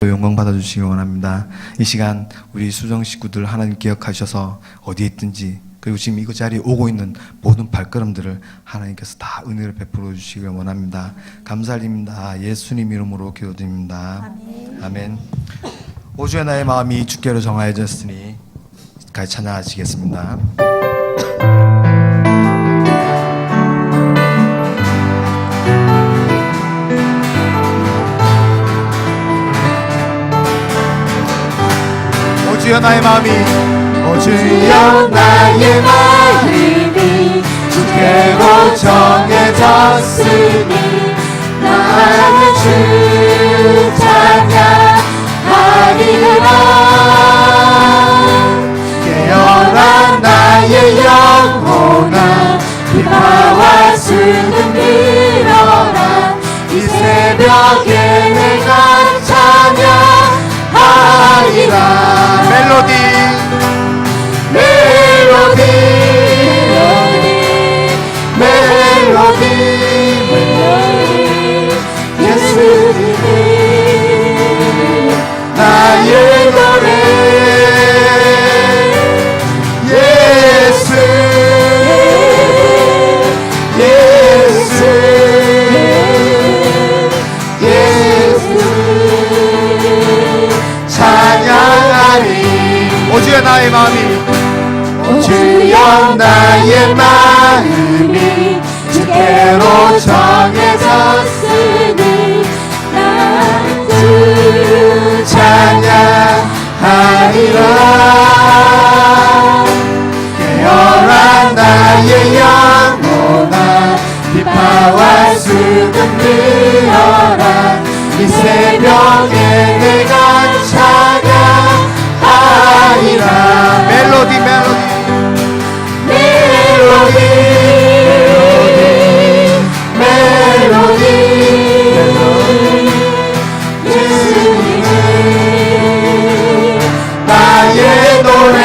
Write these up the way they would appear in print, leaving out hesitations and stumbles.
영광 받아주시기 원합니다. 이 시간 우리 수정 식구들 하나님 기억하셔서 어디에 있든지, 그리고 지금 이 자리에 오고 있는 모든 발걸음들을 하나님께서 다 은혜를 베풀어 주시길 원합니다. 감사드립니다. 예수님 이름으로 기도드립니다. 아멘. 오주의 나의 마음이 주께로 정하여졌으니 같이 찬양하시겠습니다. 주여 나의 마음이, 주여 나의 마음이 주께로 정해졌으니 나는 주 찬양하리라. 깨어라 나의 영혼아, 비바와 수는 들어라. 이 새벽에 내가 찬양하리라. 멜로디 멜로디 멜로디 예수님이 나의 노래. 예수 예수 예수 찬양하리. 오주여 나의 마음이, 오주여 나의 마음이 주께로 정해졌으니 난 주 찬양하리라. 깨어라 나의 영혼아, 비바와 수금 들어라. 이 새벽에 내가 찬양하리라. 멜로디 멜로디 멜로디 멜로디 예수님은 나의 노래.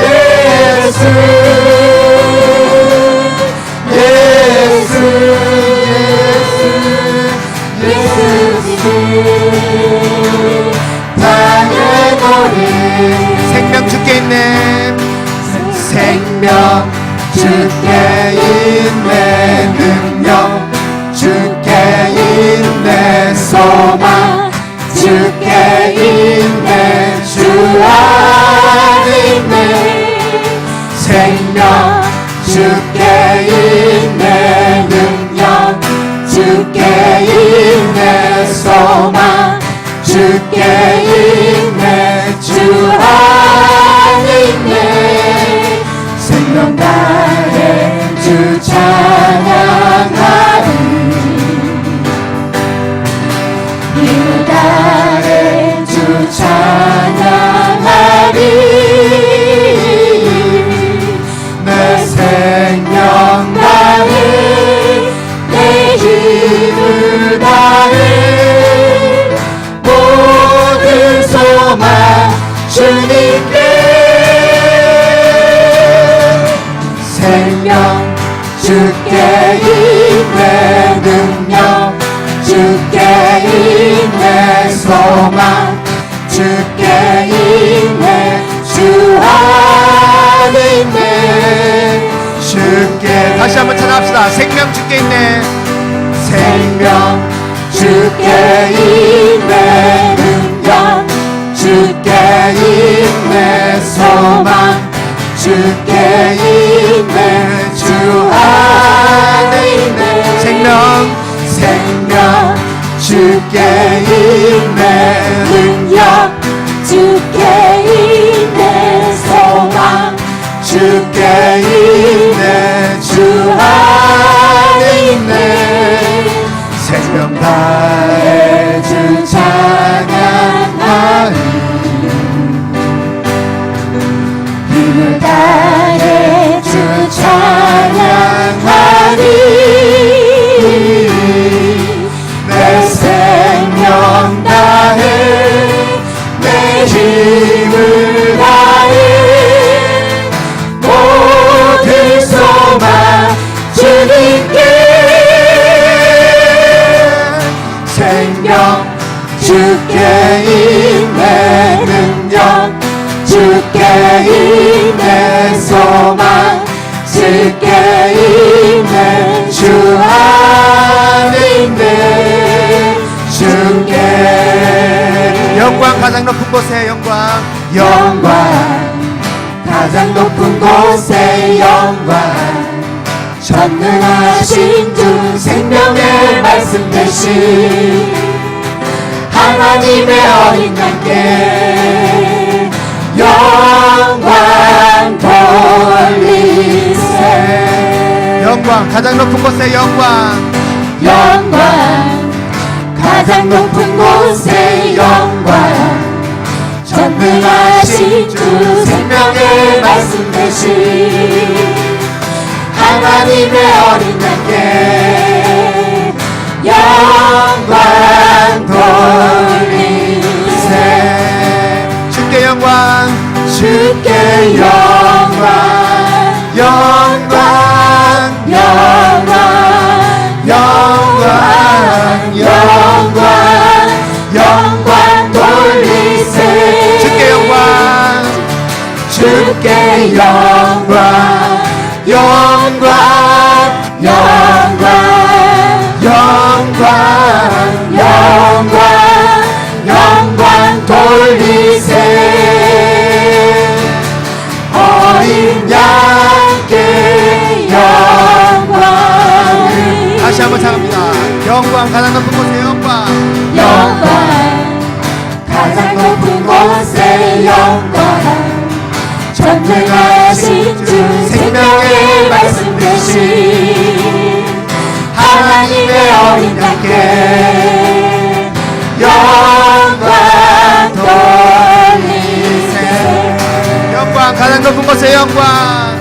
예수 예수 예수 예수님은 나의 노래. 생명 주께 있네. 생명 주께 있네. 능력 주께 있네. 소망 주께 있네. 주 안에 있네. 생명 주께 있네. 능력 주께 있네. 소망 주께 있네. 주 안에 있네. 생명 다해 주 찬양하리. 힘을 다해 주 찬양하리. 내 생명 다해 내 힘을 다해 모든 소망 주님께. 생명 주께 있네. 능력 주께 있네. 소망 주께 있네. 주 안에 있네. 주께. 다시 한번 찬양합시다. 생명 주께 있네. 생명 주께 있네. 능력 주께 있네. 소망 주께 있네. 주 안에 있네. 생명 주께 있네. 능력 주께 있네. 소망 주께 있네. 주 안에 있네. 생명 다해 주 찬양하리. 힘을 다해 주 찬양하리. 내 생명 다해 능력 주께 있네 능력 주께 있네 소망 주께 있네 주 안에 있네 주께 영광 가장 높은 곳에 영광 가장 높은 곳에 영광 전능하신 주 생명의 말씀 되신 하나님의 어린 양께 영광 돌리세 영광 가장 높은 곳에 영광 가장 높은 곳에 영광 전능하신 주 생명의 말씀 되신 하나님의 어린 양께 영광 돌리세 주께 영광 주께 영광 돌리세 주께 영광 주께 영광 돌리세 어린 양께 영광을 다시 한번唱합니다. 영광 가장 높은 곳에 영광 가장 높은 곳에 영광 전능하신 주 생명의 말씀 되신 하나님의 어린 양께 영광 돌리세 영광 가장 높은 곳에 영광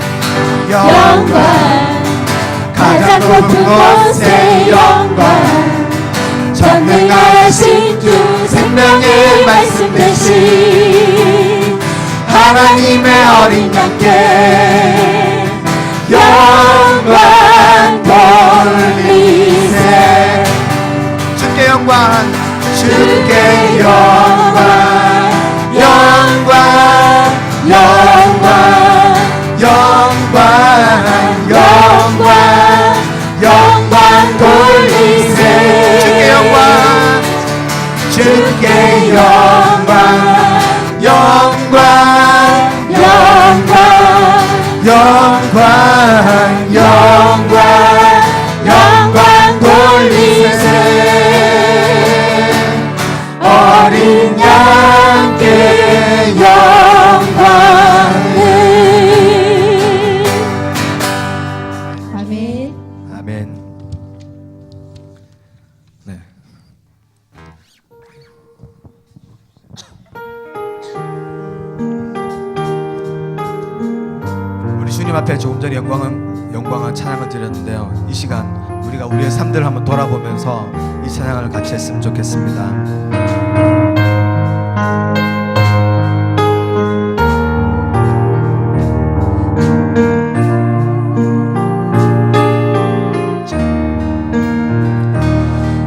가장 높은 곳에 영광 전능하신 주 생명의 말씀 되신 하나님의 어린 양께 영광 돌리세 주께 영광 주께 영광 돌리세 주께 영광 주께 영광 돌리세 어린 양께 영광을 아멘. 아멘. 네. 우리 주님 앞에 조금 전에 영광한 찬양을 드렸는데요. 이 시간 우리가 우리의 삶들을 한번 돌아보면서 이 찬양을 같이 했으면 좋겠습니다.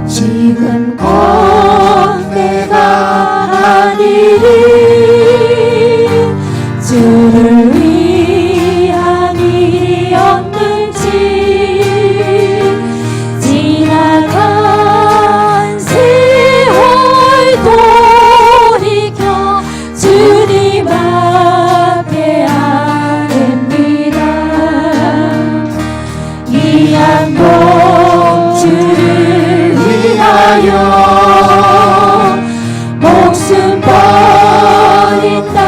지금껏 내가 한 일이 주를 위한 일이었는지 지나간 세월 돌이켜 주님 앞에 아뢰니다. 이 양복 주를 위하여 목숨 버린다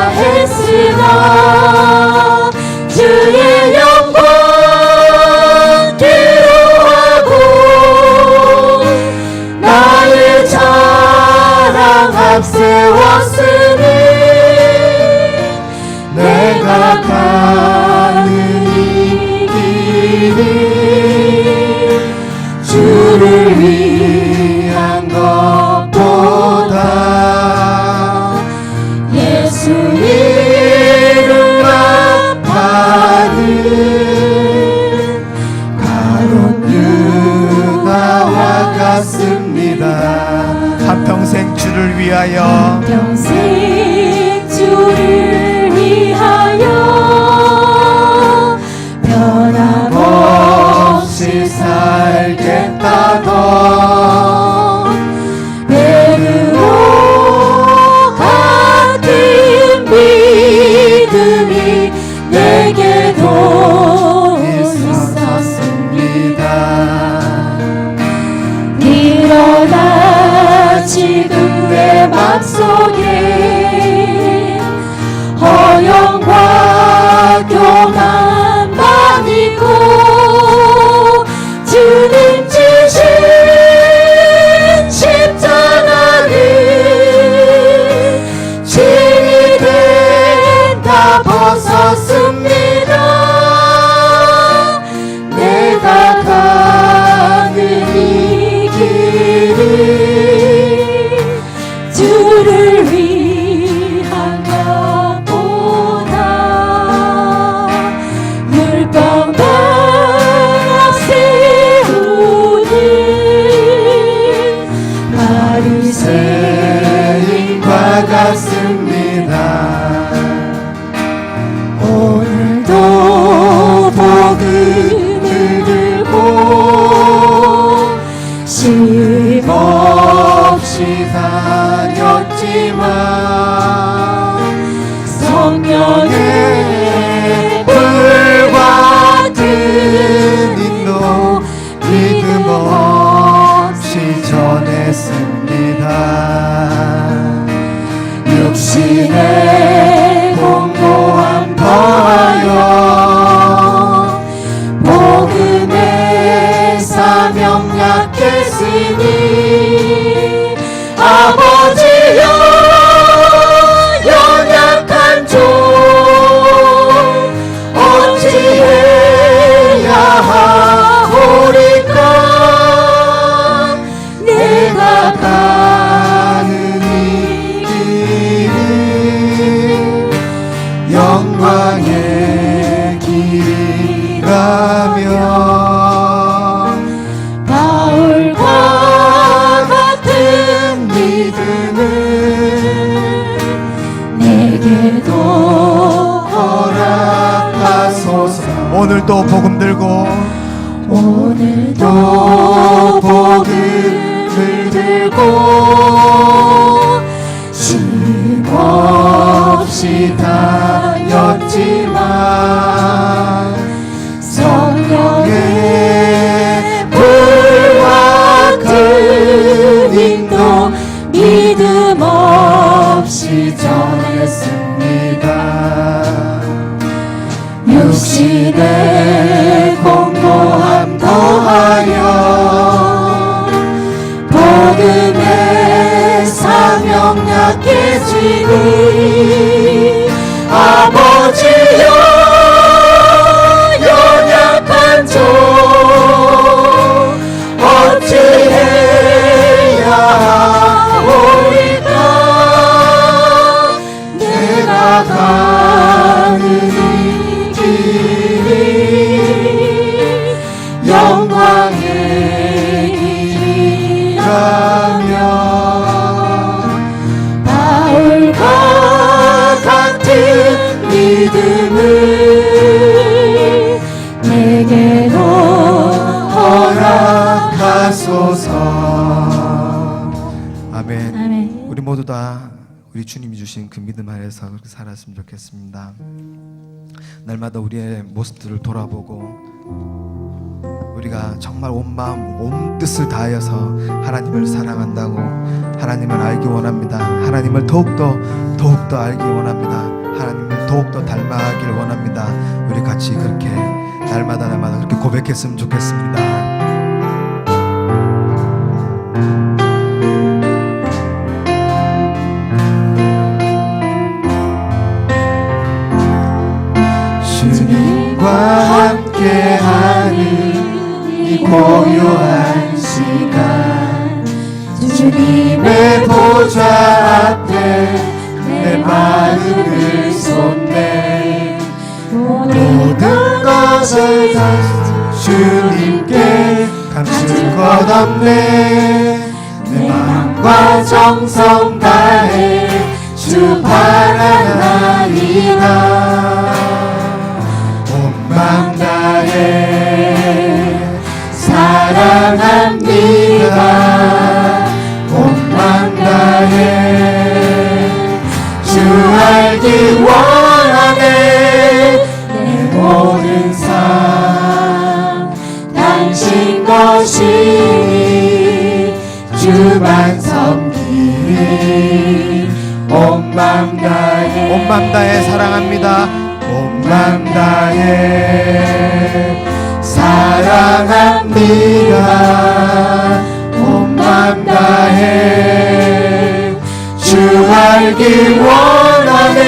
했으나 주의 영광 기로하고 나의 자랑 앞세웠으니 내가 가는 이 길이 주를 위한 것보다 예수 이름 아파는 가론 유다와 같습니다. 위하여 평생 주를 위하여 변함없이 살겠다던 베드로 같은 믿음이 내게도 있었습니다. 일어나 지금의 맘속에 허영과 교만만 있고 주님 주신 십자가는 죄는 다 벗었습니다. 내가 가는 이 길은 주를 위한 것보다 물방울 세우는 바리새인과 같습니다. 오늘도 복음을 들고 쉼없이 다녔지만 성령의 불과 같은 인도 믿음 없이 전했습니다. 육신의 공고함 더하여 복음의 사명 약했으니 아버지여 연약한 종 어찌해야 하오리까. 내가 가는 이 길은 영광의 길이라며 바울과 같은 믿음을 내게도 허락하소서. 오늘도 복음 들고 오늘도 복음을 들고 쉼없이 다녔지만 성령의 불과 같은 인도 믿음 없이 전했습니다. 육신의 공고함 더하여 복음의 사명 약해지니 아버지여 연약한 종 어찌해야 하오리까. 내가 가는 이 길이 영광의 길이라며 바울과 같은 믿음을 내게로 허락하소서. 아멘. 아멘. 우리 모두 다 우리 주님이 주신 그 믿음 안에서 그렇게 살았으면 좋겠습니다. 날마다 우리의 모습들을 돌아보고 우리가 정말 온 마음 온 뜻을 다하여서 하나님을 사랑한다고 하나님을 알기 원합니다. 하나님을 더욱더 알기 원합니다. 하나님을 더욱더 닮아가기를 원합니다. 우리 같이 그렇게 날마다 그렇게 고백했으면 좋겠습니다. 주님과 함께하는 이 고요한 시간 주님의 보좌 앞에 내 마음을 쏟네. 모든 것을 다 주님께 감출 것 없네. 내 마음 마음과 정성 다해 주 바라나이다. 온 마음 다해 사랑합니다. 온 마음 다해 주 알기 원하네. 내 모든 삶 당신 것이니 주만 섬기리. 온 마음 다해 온 마음 다해 사랑합니다. 온 마음 다해 사랑합니다. 온 마음 다해 주 알기 원하네.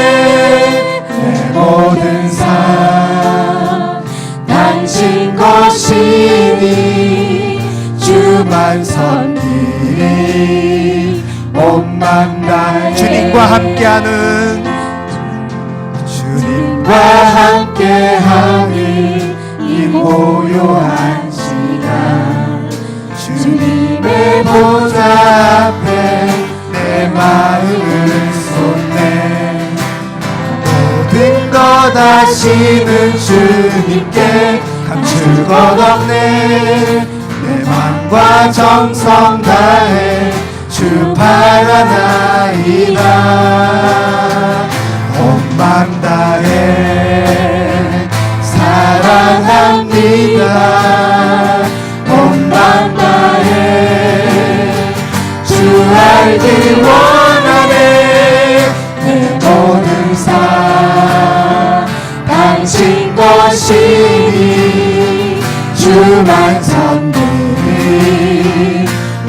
내 모든 삶 당신 것이니 주만 섬기리. 온 마음 다해 주님과 함께하는 주님과 함께하는 이 고요한 시간 주님의 보좌 앞에 내 마음을 쏟네. 모든 것 아시는 주님께 감출 것 없네. 내 마음과 정성 다해 주 바라나이다. 온 마음 다해 사랑합니다. 온 마음 다해 주 알기 원하네. 내 모든 삶 당신 것이니 주만 섬기리.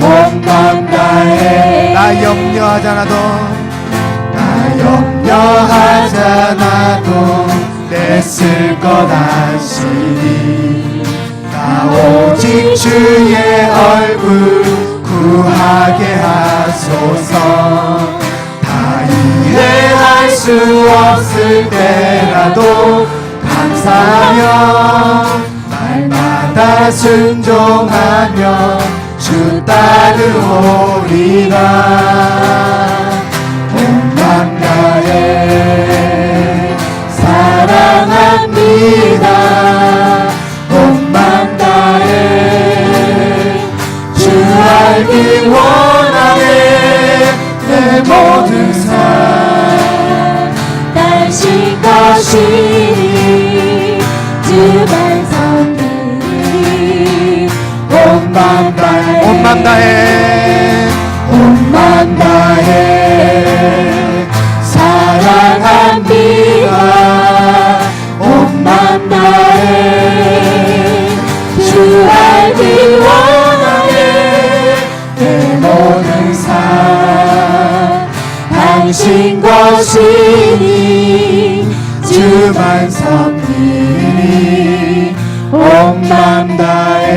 온 마음 다해 나 염려하지 않아도 나 염려하잖아도 냈을 것 아시니. 나 오직 주의 얼굴 구하게 하소서. 다 이해할 수 없을 때라도 감사하며 날마다 순종하며 주 따르오리라. 온 마음 다해 사랑합니다. 온 마음 다해 주 알기 원하네. 내 모든 삶 당신 것이니 주만 섬기리. 온 마음 다해 온 마음 다해 온 마음 다해 사랑합니다. 온 마음 다해 주 알기 원하네. 내 모든 삶 당신 것이니 주만 섬기리. 온 마음 다해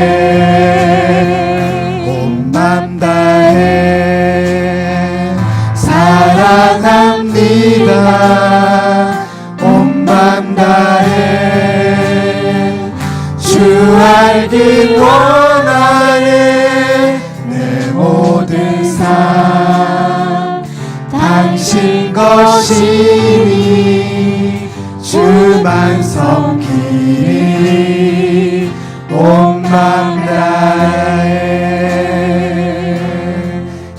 온 마음 다해 사랑합니다. 온 마음 다해 주 알기 원하네. 내 모든 삶 당신 것이니 주만 섬기리. 온 마음 다해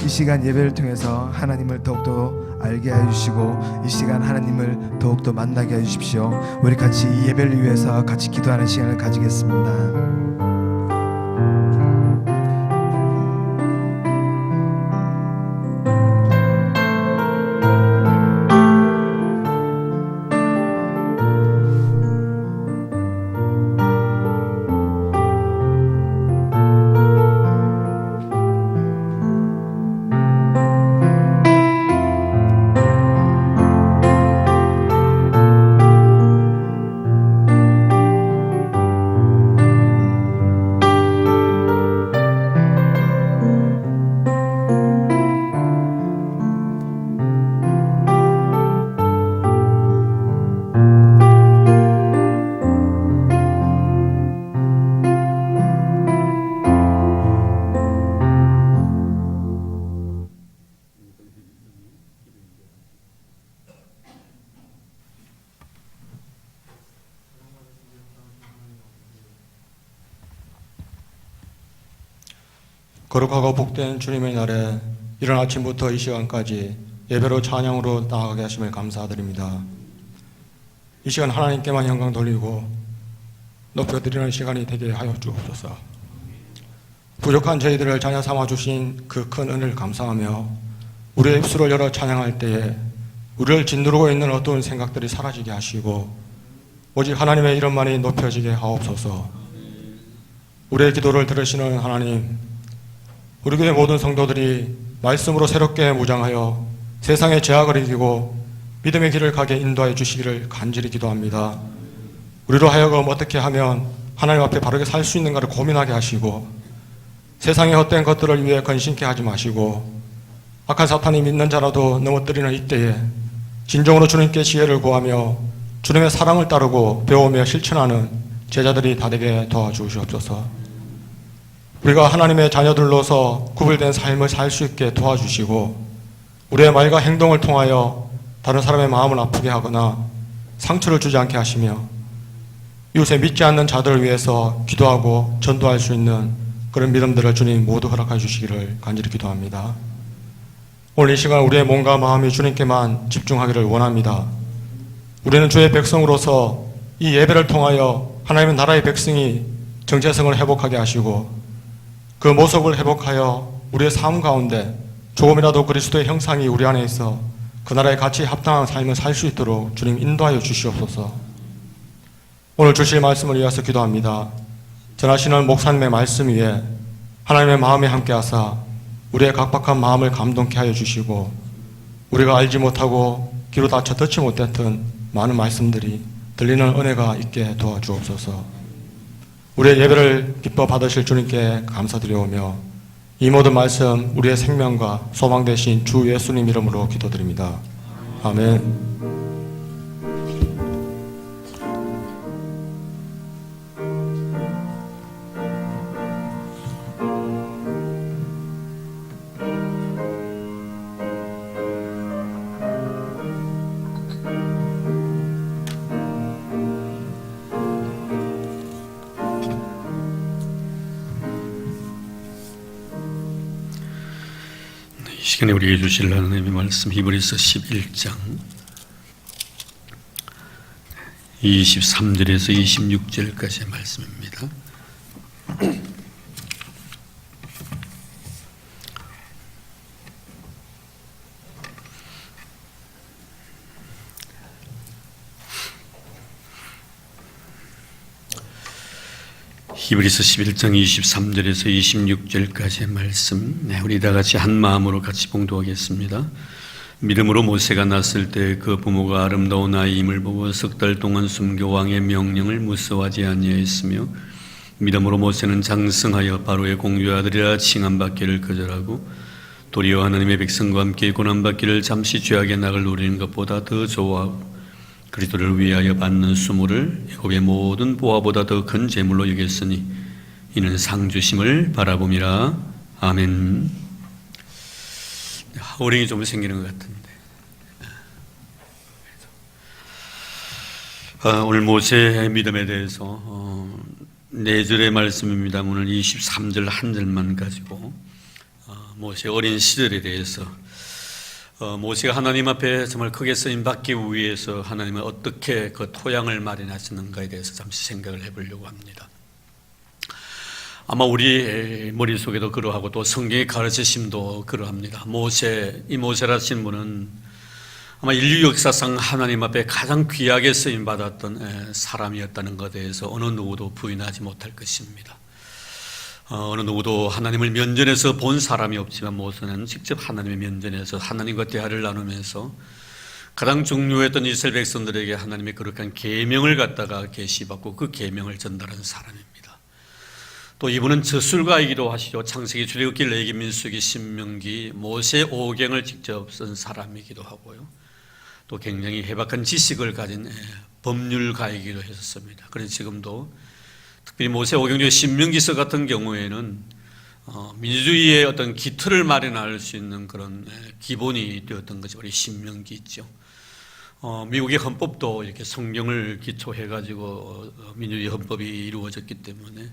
이 시간 예배를 통해서 하나님을 더욱더 알게 해주시고 이 시간 하나님을 더욱더 만나게 해주십시오. 우리 같이 이 예배를 위해서 같이 기도하는 시간을 가지겠습니다. 거룩하고 복된 주님의 날에 이른 아침부터 이 시간까지 예배로 찬양으로 나아가게 하심을 감사드립니다. 이 시간 하나님께만 영광 돌리고 높여드리는 시간이 되게 하여 주옵소서. 부족한 저희들을 자녀 삼아주신 그 큰 은혜를 감사하며 우리의 입술을 열어 찬양할 때에 우리를 짓누르고 있는 어두운 생각들이 사라지게 하시고 오직 하나님의 이름만이 높여지게 하옵소서. 우리의 기도를 들으시는 하나님, 우리 교회 모든 성도들이 말씀으로 새롭게 무장하여 세상의 죄악을 이기고 믿음의 길을 가게 인도하여 주시기를 간절히 기도합니다. 우리로 하여금 어떻게 하면 하나님 앞에 바르게 살 수 있는가를 고민하게 하시고 세상의 헛된 것들을 위해 근심케 하지 마시고 악한 사탄이 믿는 자라도 넘어뜨리는 이때에 진정으로 주님께 지혜를 구하며 주님의 사랑을 따르고 배우며 실천하는 제자들이 다 되게 도와주시옵소서. 우리가 하나님의 자녀들로서 구별된 삶을 살 수 있게 도와주시고 우리의 말과 행동을 통하여 다른 사람의 마음을 아프게 하거나 상처를 주지 않게 하시며 이웃에 믿지 않는 자들을 위해서 기도하고 전도할 수 있는 그런 믿음들을 주님 모두 허락해 주시기를 간절히 기도합니다. 오늘 이 시간 우리의 몸과 마음이 주님께만 집중하기를 원합니다. 우리는 주의 백성으로서 이 예배를 통하여 하나님의 나라의 백성이 정체성을 회복하게 하시고 그 모습을 회복하여 우리의 삶 가운데 조금이라도 그리스도의 형상이 우리 안에 있어 그 나라의 가치에 합당한 삶을 살 수 있도록 주님 인도하여 주시옵소서. 오늘 주실 말씀을 위해서 기도합니다. 전하시는 목사님의 말씀 위에 하나님의 마음에 함께하사 우리의 각박한 마음을 감동케 하여 주시고 우리가 알지 못하고 귀로 닫혀 듣지 못했던 많은 말씀들이 들리는 은혜가 있게 도와주옵소서. 우리의 예배를 기뻐 받으실 주님께 감사드리오며 이 모든 말씀 우리의 생명과 소망 되신 주 예수님 이름으로 기도드립니다. 아멘. 이 시간에 우리에게 주실 하나님의 말씀 히브리서 11장 23절에서 26절까지의 말씀입니다. 히브리서 11장 23절에서 26절까지의 말씀, 우리 다 같이 한 마음으로 같이 봉독하겠습니다. 믿음으로 모세가 났을 때 그 부모가 아름다운 아이임을 보고 석 달 동안 숨겨 왕의 명령을 무서워하지 아니하였으며 믿음으로 모세는 장성하여 바로의 공주아들이라 칭함받기를 거절하고 도리어 하나님의 백성과 함께 고난받기를 잠시 죄악의 낙을 누리는 것보다 더 좋아하고 그리스도를 위하여 받는 수모를 애굽의 모든 보화보다 더 큰 재물로 여겼으니 이는 상 주심을 바라봄이라. 아멘. 호령이 좀 생기는 것 같은데. 오늘 모세의 믿음에 대해서 4절의 말씀입니다. 오늘 23절 한 절만 가지고 모세 어린 시절에 대해서 모세가 하나님 앞에 정말 크게 쓰임받기 위해서 하나님은 어떻게 그 토양을 마련하시는가에 대해서 잠시 생각을 해보려고 합니다. 아마 우리 머릿속에도 그러하고 또 성경의 가르치심도 그러합니다. 이 모세라신 분은 아마 인류 역사상 하나님 앞에 가장 귀하게 쓰임받았던 사람이었다는 것에 대해서 어느 누구도 부인하지 못할 것입니다. 어느 누구도 하나님을 면전에서 본 사람이 없지만 모세는 직접 하나님의 면전에서 하나님과 대화를 나누면서 가장 중요했던 이스라엘 백성들에게 하나님의 거룩한 계명을 갖다가 계시받고 그 계명을 전달한 사람입니다. 또 이분은 저술가이기도 하시죠. 창세기, 출애굽기, 레위기, 민수기, 신명기, 모세 5경을 직접 쓴 사람이기도 하고요. 또 굉장히 해박한 지식을 가진 법률가이기도 했었습니다. 그래서 지금도 특별히 모세 5경 중에 신명기서 같은 경우에는 민주주의의 어떤 기틀을 마련할 수 있는 그런 기본이 되었던 것이 바로 신명기 있죠. 미국의 헌법도 이렇게 성경을 기초해가지고 민주주의 헌법이 이루어졌기 때문에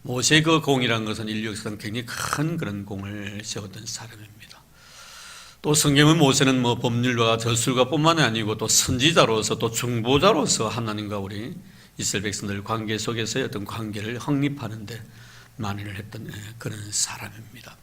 모세의 그 공이라는 것은 인류 역사상 굉장히 큰 그런 공을 세웠던 사람입니다. 또 성경은 모세는 뭐 법률과 저술가 뿐만이 아니고 또 선지자로서 또 중보자로서 하나님과 우리 이스라엘 백성들 관계 속에서의 어떤 관계를 확립하는 데 만회를 했던 그런 사람입니다.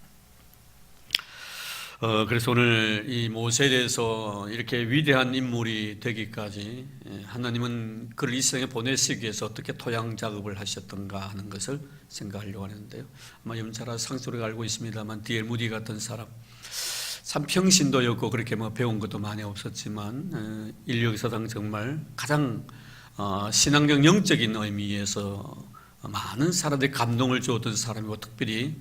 그래서 오늘 이 모세에 대해서 이렇게 위대한 인물이 되기까지 하나님은 그를 이 세상에 보내시기 위해서 어떻게 토양 작업을 하셨던가 하는 것을 생각하려고 하는데요. 아마 여러분 잘 상식으로 알고 있습니다만 D.L. 무디 같은 사람, 참 평신도였고 그렇게 뭐 배운 것도 많이 없었지만 인류 역사상 정말 가장 신앙적 영적인 의미에서 많은 사람들이 감동을 주었던 사람이고, 특별히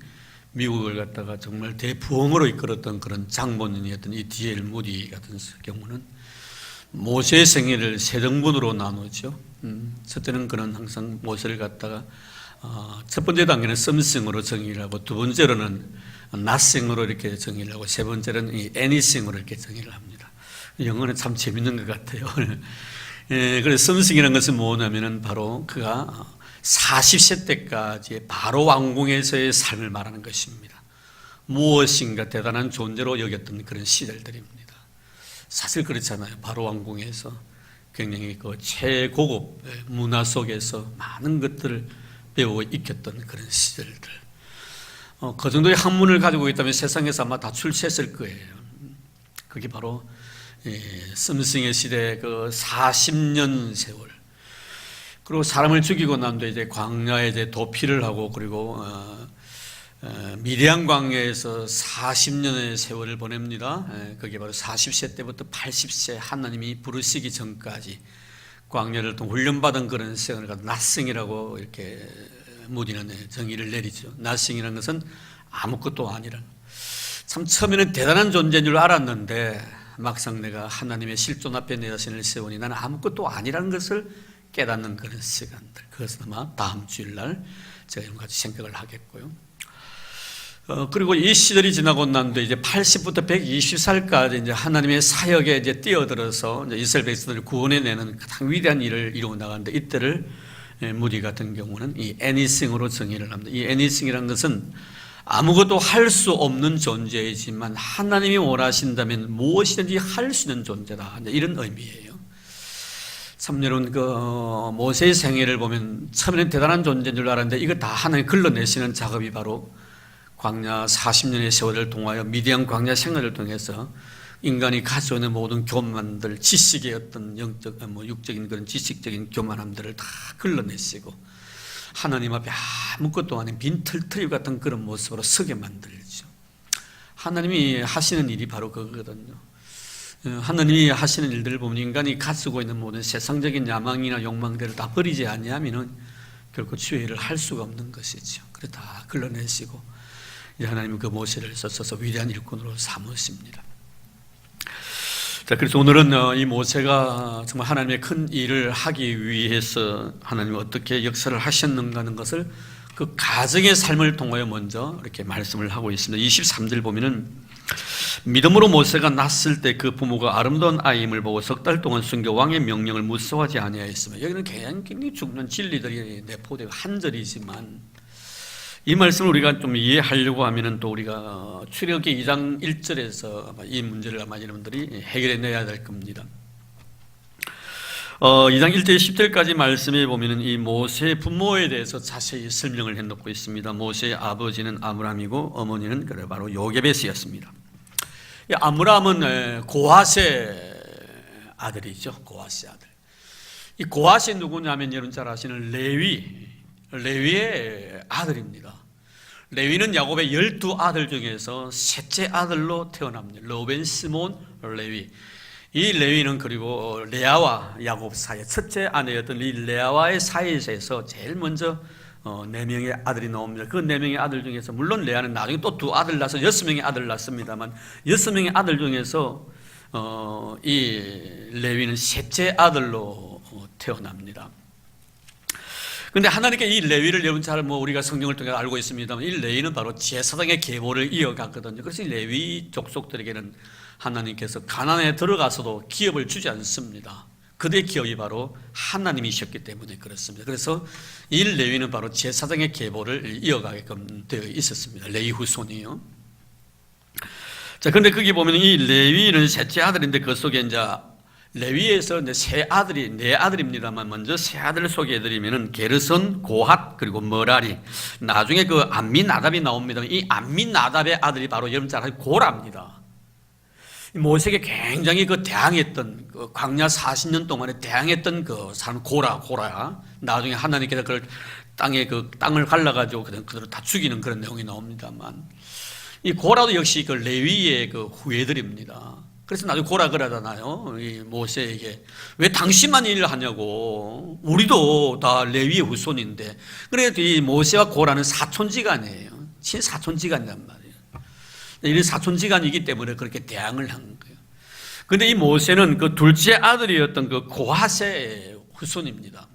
미국을 갖다가 정말 대부흥으로 이끌었던 그런 장본인이었던 이 D.L. 무디 같은 경우는 모세의 생애를 세 등분으로 나누죠. 첫째는 그는 항상 모세를 갖다가 첫 번째 단계는 썸씽으로 정의를 하고, 두 번째로는 nothing으로 이렇게 정의를 하고, 세 번째는 이 anything으로 이렇게 정의를 합니다. 영어는 참 재밌는 것 같아요. 그래서 썸씽이라는 것은 뭐냐면은 바로 그가 40세 때까지 바로 왕궁에서의 삶을 말하는 것입니다. 무엇인가 대단한 존재로 여겼던 그런 시절들입니다. 사실 그렇잖아요. 바로 왕궁에서 굉장히 그 최고급 문화 속에서 많은 것들을 배워 익혔던 그런 시절들. 그 정도의 학문을 가지고 있다면 세상에서 아마 다 출세했을 거예요. 그게 바로 썸씽의 시대 그 40년 세월. 그리고 사람을 죽이고 난 뒤에 이제 광야에 이제 도피를 하고, 그리고 미디안 광야에서 40년의 세월을 보냅니다. 그게 바로 40세 때부터 80세 하나님이 부르시기 전까지 광야를 통 훈련받은 그런 세월을 나싱이라고 이렇게 무디는 정의를 내리죠. 나싱이라는 것은 아무것도 아니라, 참 처음에는 대단한 존재인 줄 알았는데 막상 내가 하나님의 실존 앞에 내 자신을 세우니 나는 아무것도 아니라는 것을 깨닫는 그런 시간들. 그것은 아마 다음 주일날 제가 이런 같이 생각을 하겠고요. 그리고 이 시절이 지나고 난 뒤에 이제 80부터 120살까지 이제 하나님의 사역에 이제 뛰어들어서 이제 이스라엘 백성들을 구원해내는 가장 위대한 일을 이루어 나가는데, 이때를 무디 같은 경우는 이 anything으로 정의를 합니다. 이 anything이라는 것은 아무것도 할 수 없는 존재이지만 하나님이 원하신다면 무엇이든지 할 수 있는 존재다, 이런 의미예요. 참 여러분, 그 모세의 생애를 보면 처음에는 대단한 존재인 줄 알았는데 이거 다 하나님 걸러내시는 작업이 바로 광야 40년의 세월을 통하여 미디안 광야 생활을 통해서 인간이 가지고 있는 모든 교만들, 지식의 어떤 영적, 육적인 그런 지식적인 교만함들을 다 걸러내시고 하나님 앞에 아무것도 아닌 빈털터리 같은 그런 모습으로 서게 만들죠. 하나님이 하시는 일이 바로 그거거든요. 하나님이 하시는 일들을 보면 인간이 가지고 있는 모든 세상적인 야망이나 욕망들을 다 버리지 않으면 결코 주의를 할 수가 없는 것이죠. 그래 다 걸러내시고 이제 하나님은 그 모세를 써서 위대한 일꾼으로 삼으십니다. 자, 그래서 오늘은 이 모세가 정말 하나님의 큰 일을 하기 위해서 하나님이 어떻게 역사를 하셨는가 하는 것을 그 가정의 삶을 통하여 먼저 이렇게 말씀을 하고 있습니다. 23절 보면은 믿음으로 모세가 낳았을 때 그 부모가 아름다운 아이임을 보고 석 달 동안 순교 왕의 명령을 무서워하지 아니하였으며, 여기는 굉장히 중요한 진리들이 내포되고 한 절이지만 이 말씀을 우리가 좀 이해하려고 하면은 또 우리가 출애굽기 2장 1절에서 아마 이 문제를 아마 여러분들이 해결해내야 될 겁니다. 2장 1절 10절까지 말씀해 보면은 이 모세의 부모에 대해서 자세히 설명을 해놓고 있습니다. 모세의 아버지는 아므람이고 어머니는 바로 요게벳이었습니다. 아므람은 고핫의 아들이죠. 고핫의 아들. 이 고핫이 누구냐면 여러분 잘 아시는 레위의 아들입니다. 레위는 야곱의 12아들 중에서 셋째 아들로 태어납니다. 로벤, 시몬, 레위. 이 레위는 그리고 레아와 야곱 사이 첫째 아내였던 이 레아와의 사이에서 제일 먼저 4명의 아들이 나옵니다. 그 4명의 아들 중에서 물론 레아는 나중에 또 2아들 낳아서 6명의 아들 낳습니다만 6명의 아들 중에서 이 레위는 셋째 아들로 태어납니다. 그런데 하나님께 이 레위를 여러분 잘 우리가 성경을 통해 알고 있습니다만 이 레위는 바로 제사장의 계보를 이어갔거든요. 그래서 이 레위 족속들에게는 하나님께서 가나안에 들어가서도 기업을 주지 않습니다. 그들의 기업이 바로 하나님이셨기 때문에 그렇습니다. 그래서 이 레위는 바로 제사장의 계보를 이어가게끔 되어 있었습니다. 레위 후손이요. 자, 근데 거기 보면 이 레위는 셋째 아들인데 그 속에 이제 레위에서 이제 세 아들이, 네 아들입니다만 먼저 세 아들을 소개해드리면은 게르손, 고핫, 그리고 머라리. 나중에 그 암미나답이 나옵니다. 이 암미나답의 아들이 바로 여러분 잘 아시는 고라입니다. 모세에게 굉장히 그 대항했던, 그 광야 40년 동안에 대항했던 그 사람 고라야. 나중에 하나님께서 그걸 땅을 갈라가지고 그들을 다 죽이는 그런 내용이 나옵니다만, 이 고라도 역시 그 레위의 그 후예들입니다. 그래서 나중에 고라 그러잖아요. 이 모세에게 왜 당신만 일을 하냐고. 우리도 다 레위의 후손인데. 그래도 이 모세와 고라는 사촌지간이에요. 친사촌지간이란 말이에요. 이런 사촌지간이기 때문에 그렇게 대항을 한 거예요. 그런데 이 모세는 그 둘째 아들이었던 그 고핫의 후손입니다.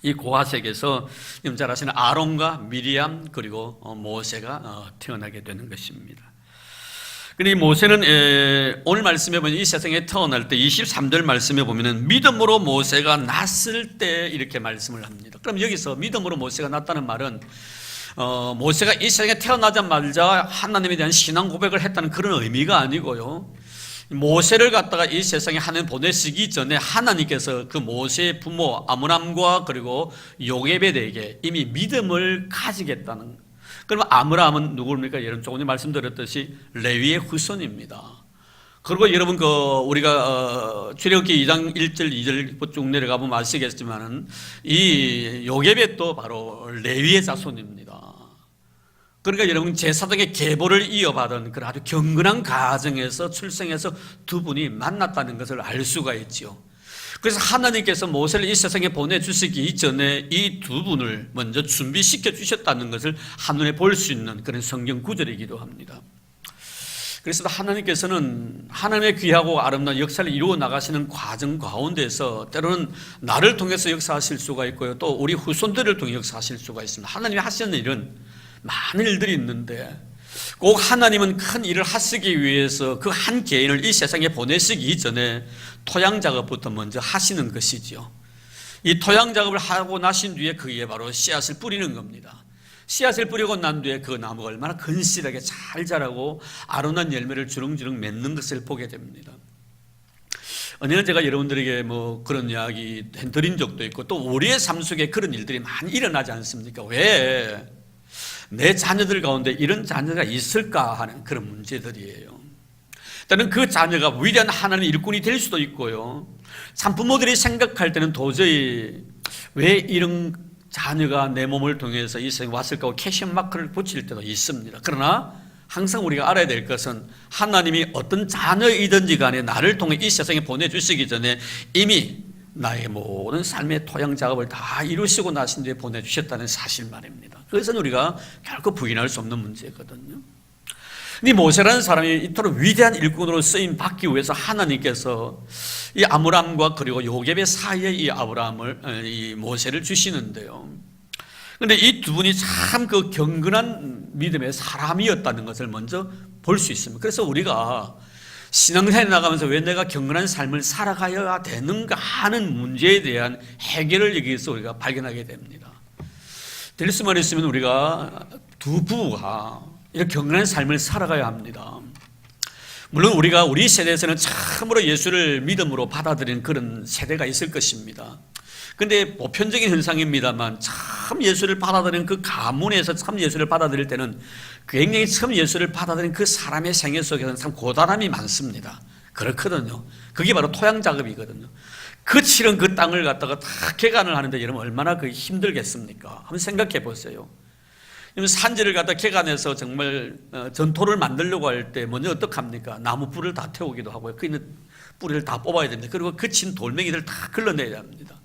이 고핫에게서 잘 아시는 아론과 미리암 그리고 모세가 태어나게 되는 것입니다. 근데 이 모세는 오늘 말씀해 보면 이 세상에 태어날 때 23절 말씀해 보면은 믿음으로 모세가 났을 때 이렇게 말씀을 합니다. 그럼 여기서 믿음으로 모세가 났다는 말은 모세가 이 세상에 태어나자마자 하나님에 대한 신앙 고백을 했다는 그런 의미가 아니고요. 모세를 갖다가 이 세상에 하나님 보내시기 전에 하나님께서 그 모세의 부모 아므람과 그리고 요게벳에게 이미 믿음을 가지겠다는. 그러면 아므람은 누구입니까? 여러분 조금 전에 말씀드렸듯이 레위의 후손입니다. 그리고 여러분 우리가 출애굽기 2장 1절 2절 쭉 내려가 보면 아시겠지만은 이 요게벳도 바로 레위의 자손입니다. 그러니까 여러분 제사장의 계보를 이어받은 그런 아주 경건한 가정에서 출생해서 두 분이 만났다는 것을 알 수가 있죠. 그래서 하나님께서 모세를 이 세상에 보내주시기 이전에 이 두 분을 먼저 준비시켜 주셨다는 것을 한눈에 볼 수 있는 그런 성경 구절이기도 합니다. 그래서 하나님께서는 하나님의 귀하고 아름다운 역사를 이루어 나가시는 과정 가운데서 때로는 나를 통해서 역사하실 수가 있고요. 또 우리 후손들을 통해 역사하실 수가 있습니다. 하나님이 하시는 일은 많은 일들이 있는데 꼭 하나님은 큰 일을 하시기 위해서 그 한 개인을 이 세상에 보내시기 이전에 토양 작업부터 먼저 하시는 것이죠. 이 토양 작업을 하고 나신 뒤에 그에 바로 씨앗을 뿌리는 겁니다. 씨앗을 뿌리고 난 뒤에 그 나무가 얼마나 건실하게 잘 자라고 아름다운 열매를 주렁주렁 맺는 것을 보게 됩니다. 언제나 제가 여러분들에게 뭐 그런 이야기 드린 적도 있고 또 우리의 삶 속에 그런 일들이 많이 일어나지 않습니까? 왜 내 자녀들 가운데 이런 자녀가 있을까 하는 그런 문제들이에요. 일단은 그 자녀가 위대한 하나님의 일꾼이 될 수도 있고요. 참 부모들이 생각할 때는 도저히 왜 이런 자녀가 내 몸을 통해서 이 세상에 왔을까 하고 캐션 마크를 붙일 때도 있습니다. 그러나 항상 우리가 알아야 될 것은 하나님이 어떤 자녀이든지 간에 나를 통해 이 세상에 보내주시기 전에 이미 나의 모든 삶의 토양 작업을 다 이루시고 나신 뒤에 보내주셨다는 사실 말입니다. 그것은 우리가 결코 부인할 수 없는 문제거든요. 이 모세라는 사람이 이토록 위대한 일꾼으로 쓰임 받기 위해서 하나님께서 이 아므람과 그리고 요게벳 사이에 이 모세를 주시는데요. 그런데 이 두 분이 참 그 경건한 믿음의 사람이었다는 것을 먼저 볼 수 있습니다. 그래서 우리가 신앙생활에 나가면서 왜 내가 경건한 삶을 살아가야 되는가 하는 문제에 대한 해결을 여기서 우리가 발견하게 됩니다. 될 수만 있으면 우리가 두 부부가 이렇게 경건한 삶을 살아가야 합니다. 물론 우리 세대에서는 참으로 예수를 믿음으로 받아들이는 그런 세대가 있을 것입니다. 그런데 보편적인 현상입니다만 참 예수를 받아들이는 그 가문에서 참 예수를 받아들일 때는 굉장히 처음 예수를 받아들인 그 사람의 생애 속에서는 참 고단함이 많습니다. 그렇거든요. 그게 바로 토양 작업이거든요. 그 치른 그 땅을 갖다가 다 개간을 하는데 여러분 얼마나 그 힘들겠습니까? 한번 생각해 보세요. 산지를 갖다 개간해서 정말 전토를 만들려고 할 때 먼저 어떡합니까? 나무 뿔을 다 태우기도 하고요. 그 있는 뿌리를 다 뽑아야 됩니다. 그리고 그친 돌멩이들 다 걸러내야 합니다.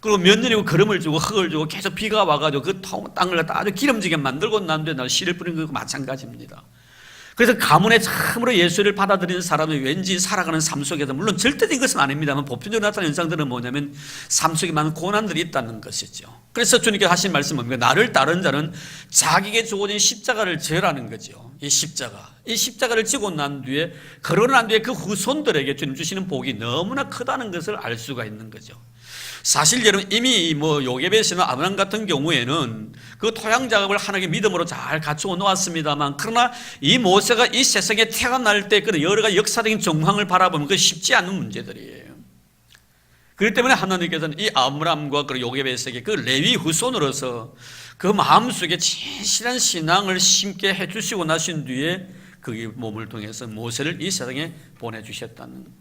그리고 몇 년이고 거름을 주고 흙을 주고 계속 비가 와가지고 그 땅을 갖다 아주 기름지게 만들고 난 뒤에 씨를 뿌리는 것과 마찬가지입니다. 그래서 가문에 참으로 예수를 받아들이는 사람이 왠지 살아가는 삶 속에서, 물론 절대적인 것은 아닙니다만 보편적으로 나타나는 현상들은 뭐냐면 삶 속에 많은 고난들이 있다는 것이죠. 그래서 주님께서 하신 말씀은 뭡니까? 나를 따른 자는 자기에게 주어진 십자가를 져라는 거죠. 이 십자가를 지고 난 뒤에, 걸어난 뒤에 그 후손들에게 주님 주시는 복이 너무나 크다는 것을 알 수가 있는 거죠. 사실 여러분, 이미 요게벳이나 아브라함 같은 경우에는 그 토양 작업을 하나님의 믿음으로 잘 갖추어 놓았습니다만, 그러나 이 모세가 이 세상에 태어날 때 그런 여러 가지 역사적인 정황을 바라보면 그 쉽지 않은 문제들이에요. 그렇기 때문에 하나님께서는 이 아브라함과 그 요게벳에게 그 레위 후손으로서 그 마음속에 진실한 신앙을 심게 해주시고 나신 뒤에 그 몸을 통해서 모세를 이 세상에 보내주셨다는 거예요.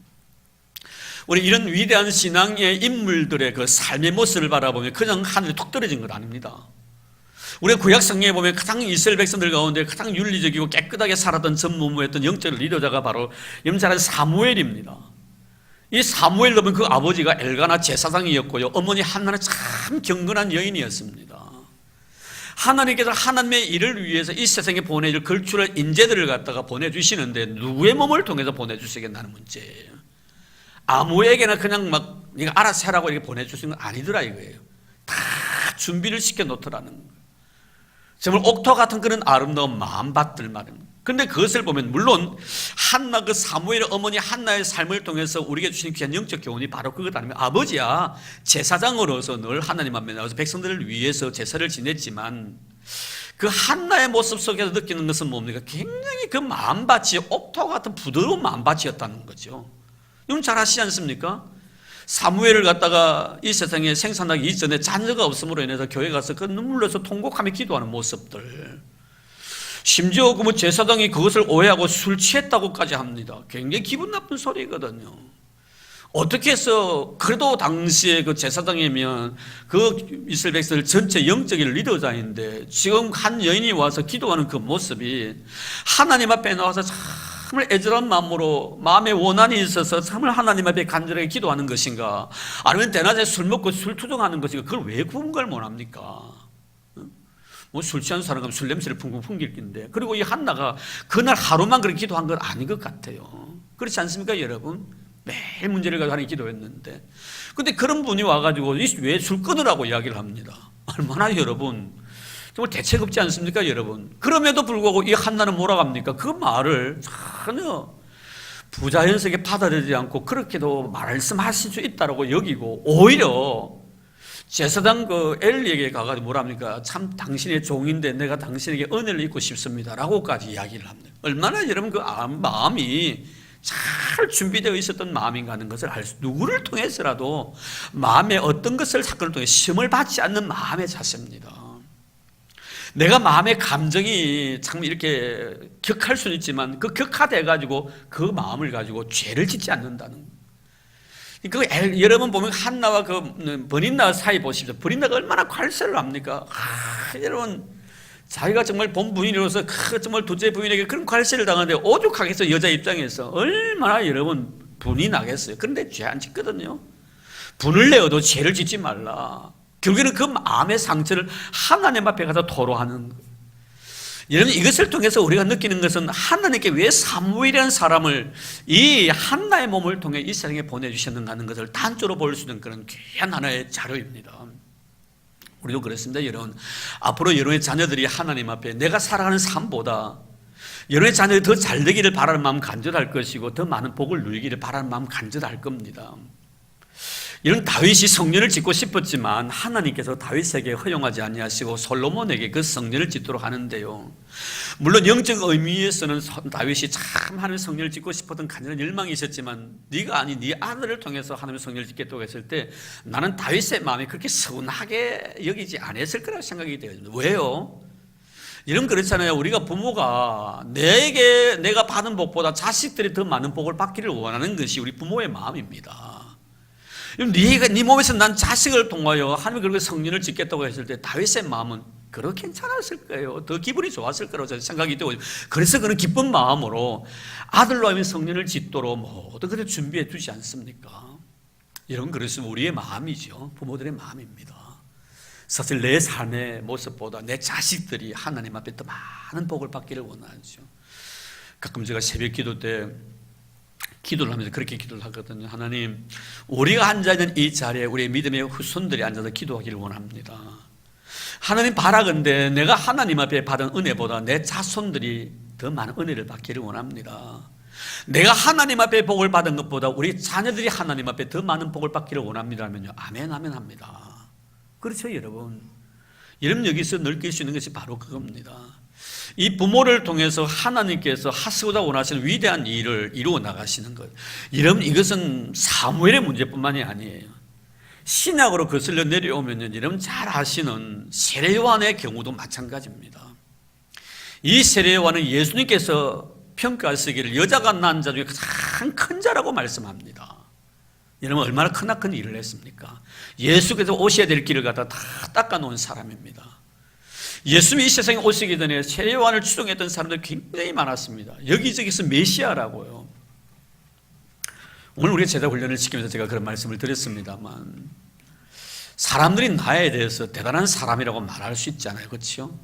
우리 이런 위대한 신앙의 인물들의 그 삶의 모습을 바라보면 그냥 하늘에 툭 떨어진 것 아닙니다. 우리가 구약 성경에 보면 가장 이스라엘 백성들 가운데 가장 윤리적이고 깨끗하게 살았던 전무후무했던 영적 리더자가 바로 염자란 사무엘입니다. 이 사무엘 보면 그 아버지가 엘가나 제사장이었고요, 어머니 한나는 참 경건한 여인이었습니다. 하나님께서 하나님의 일을 위해서 이 세상에 보내줄 걸출할 인재들을 갖다가 보내주시는데 누구의 몸을 통해서 보내주시겠다는 문제예요. 아무에게나 그냥 막 네가 알아서 하라고 이렇게 보내주시는 건 아니더라 이거예요. 다 준비를 시켜놓더라는 거예요. 정말 옥토 같은 그런 아름다운 마음밭들 말입니다. 그런데 그것을 보면 물론 한나, 그 사무엘의 어머니 한나의 삶을 통해서 우리에게 주신 귀한 영적 교훈이 바로 그것 아니면, 아버지야 제사장으로서 늘 하나님 앞에 나와서 백성들을 위해서 제사를 지냈지만 그 한나의 모습 속에서 느끼는 것은 뭡니까? 굉장히 그 마음밭이 옥토 같은 부드러운 마음밭이었다는 거죠. 여러분 잘 아시지 않습니까? 사무엘을 갖다가 이 세상에 생산하기 이전에 자녀가 없음으로 인해서 교회 가서 그 눈물로서 통곡하며 기도하는 모습들, 심지어 그 제사장이 그것을 오해하고 술 취했다고까지 합니다. 굉장히 기분 나쁜 소리거든요. 어떻게 해서, 그래도 당시에 그 제사장이면 그 이스라엘 백성들 전체 영적인 리더자인데 지금 한 여인이 와서 기도하는 그 모습이 하나님 앞에 나와서 정말 애절한 마음으로 마음에 원한이 있어서 정말 하나님 앞에 간절하게 기도하는 것인가, 아니면 대낮에 술 먹고 술 투정하는 것인가, 그걸 왜 구분을 못합니까? 뭐 술 취한 사람은 술 냄새를 풍풍 풍길 텐데, 그리고 이 한나가 그날 하루만 그렇게 기도한 건 아닌 것 같아요. 그렇지 않습니까 여러분? 매일 문제를 가지고 하나님 기도했는데, 근데 그런 분이 와가지고 왜 술 끊으라고 이야기를 합니다. 얼마나 여러분 정말 대책 없지 않습니까 여러분? 그럼에도 불구하고 이 한나는 뭐라고 합니까? 그 말을 전혀 부자연스럽게 받아들이지 않고 그렇게도 말씀하실 수 있다고 여기고, 오히려 제사장 그 엘리에게 가가지고 뭐라 합니까? 참 당신의 종인데 내가 당신에게 은혜를 입고 싶습니다 라고까지 이야기를 합니다. 얼마나 여러분 그 마음이 잘 준비되어 있었던 마음인가 하는 것을 알 수, 누구를 통해서라도 마음의 어떤 것을 사건을 통해 시험을 받지 않는 마음의 자세입니다. 내가 마음의 감정이 참 이렇게 격할 수는 있지만 그 격화돼 가지고 그 마음을 가지고 죄를 짓지 않는다는 거예요. 여러분 보면 한나와 그 버닌나 사이 보십시오. 버닌나가 얼마나 괄세를 합니까? 여러분 자기가 정말 본 부인으로서 정말 둘째 부인에게 그런 괄세를 당하는데 오죽하게 해서 여자 입장에서 얼마나 여러분 분이 나겠어요. 그런데 죄 안 짓거든요. 분을 내어도 죄를 짓지 말라. 결국에는 그 마음의 상처를 하나님 앞에 가서 토로하는 거예요. 여러분 이것을 통해서 우리가 느끼는 것은 하나님께 왜 사무엘이라는 사람을 이 한나의 몸을 통해 이 세상에 보내주셨는가 하는 것을 단적으로 볼 수 있는 그런 귀한 하나의 자료입니다. 우리도 그렇습니다. 여러분 앞으로 여러분의 자녀들이 하나님 앞에 내가 살아가는 삶보다 여러분의 자녀들이 더 잘 되기를 바라는 마음 간절할 것이고 더 많은 복을 누리기를 바라는 마음 간절할 겁니다. 이런 다윗이 성전을 짓고 싶었지만 하나님께서 다윗에게 허용하지 아니하시고 솔로몬에게 그 성전을 짓도록 하는데요, 물론 영적 의미에서는 다윗이 참 하나님의 성전을 짓고 싶었던 간절한 열망이 있었지만 네가 아니 네 아들을 통해서 하나님의 성전을 짓겠다고 했을 때 나는 다윗의 마음이 그렇게 서운하게 여기지 않았을 거라고 생각이 되거든요. 왜요? 이런 그렇잖아요. 우리가 부모가 내가 받은 복보다 자식들이 더 많은 복을 받기를 원하는 것이 우리 부모의 마음입니다. 네 몸에서 난 자식을 통하여 하나님이 그렇게 성전을 짓겠다고 했을 때 다윗의 마음은 그렇게 괜찮았을 거예요. 더 기분이 좋았을 거라고 저는 생각이 되고, 그래서 그는 기쁜 마음으로 아들로 하면 성전을 짓도록 모두 그렇게 준비해 주지 않습니까? 이런 그랬으면 우리의 마음이죠. 부모들의 마음입니다. 사실 내 삶의 모습보다 내 자식들이 하나님 앞에 더 많은 복을 받기를 원하죠. 가끔 제가 새벽 기도 때 기도를 하면서 그렇게 기도를 하거든요. 하나님, 우리가 앉아있는 이 자리에 우리 믿음의 후손들이 앉아서 기도하기를 원합니다. 하나님 바라건대 내가 하나님 앞에 받은 은혜보다 내 자손들이 더 많은 은혜를 받기를 원합니다. 내가 하나님 앞에 복을 받은 것보다 우리 자녀들이 하나님 앞에 더 많은 복을 받기를 원합니다 하면요, 아멘 아멘 합니다. 그렇죠 여러분? 여러분 여기서 느낄 수 있는 것이 바로 그겁니다. 이 부모를 통해서 하나님께서 하시고자 원하시는 위대한 일을 이루어 나가시는 것, 여러분 이것은 사무엘의 문제뿐만이 아니에요. 신약으로 거슬러 내려오면 여러분 잘 아시는 세례요한의 경우도 마찬가지입니다. 이 세례요한은 예수님께서 평가하시기를 여자가 낳은 자 중에 가장 큰 자라고 말씀합니다. 여러분 얼마나 크나큰 일을 했습니까? 예수께서 오셔야 될 길을 갖다 다 닦아놓은 사람입니다. 예수님이 이 세상에 오시기 전에 세례요한을 추종했던 사람들이 굉장히 많았습니다. 여기저기서 메시아라고요. 오늘 우리가 제자 훈련을 시키면서 제가 그런 말씀을 드렸습니다만, 사람들이 나에 대해서 대단한 사람이라고 말할 수 있잖아요. 그렇죠?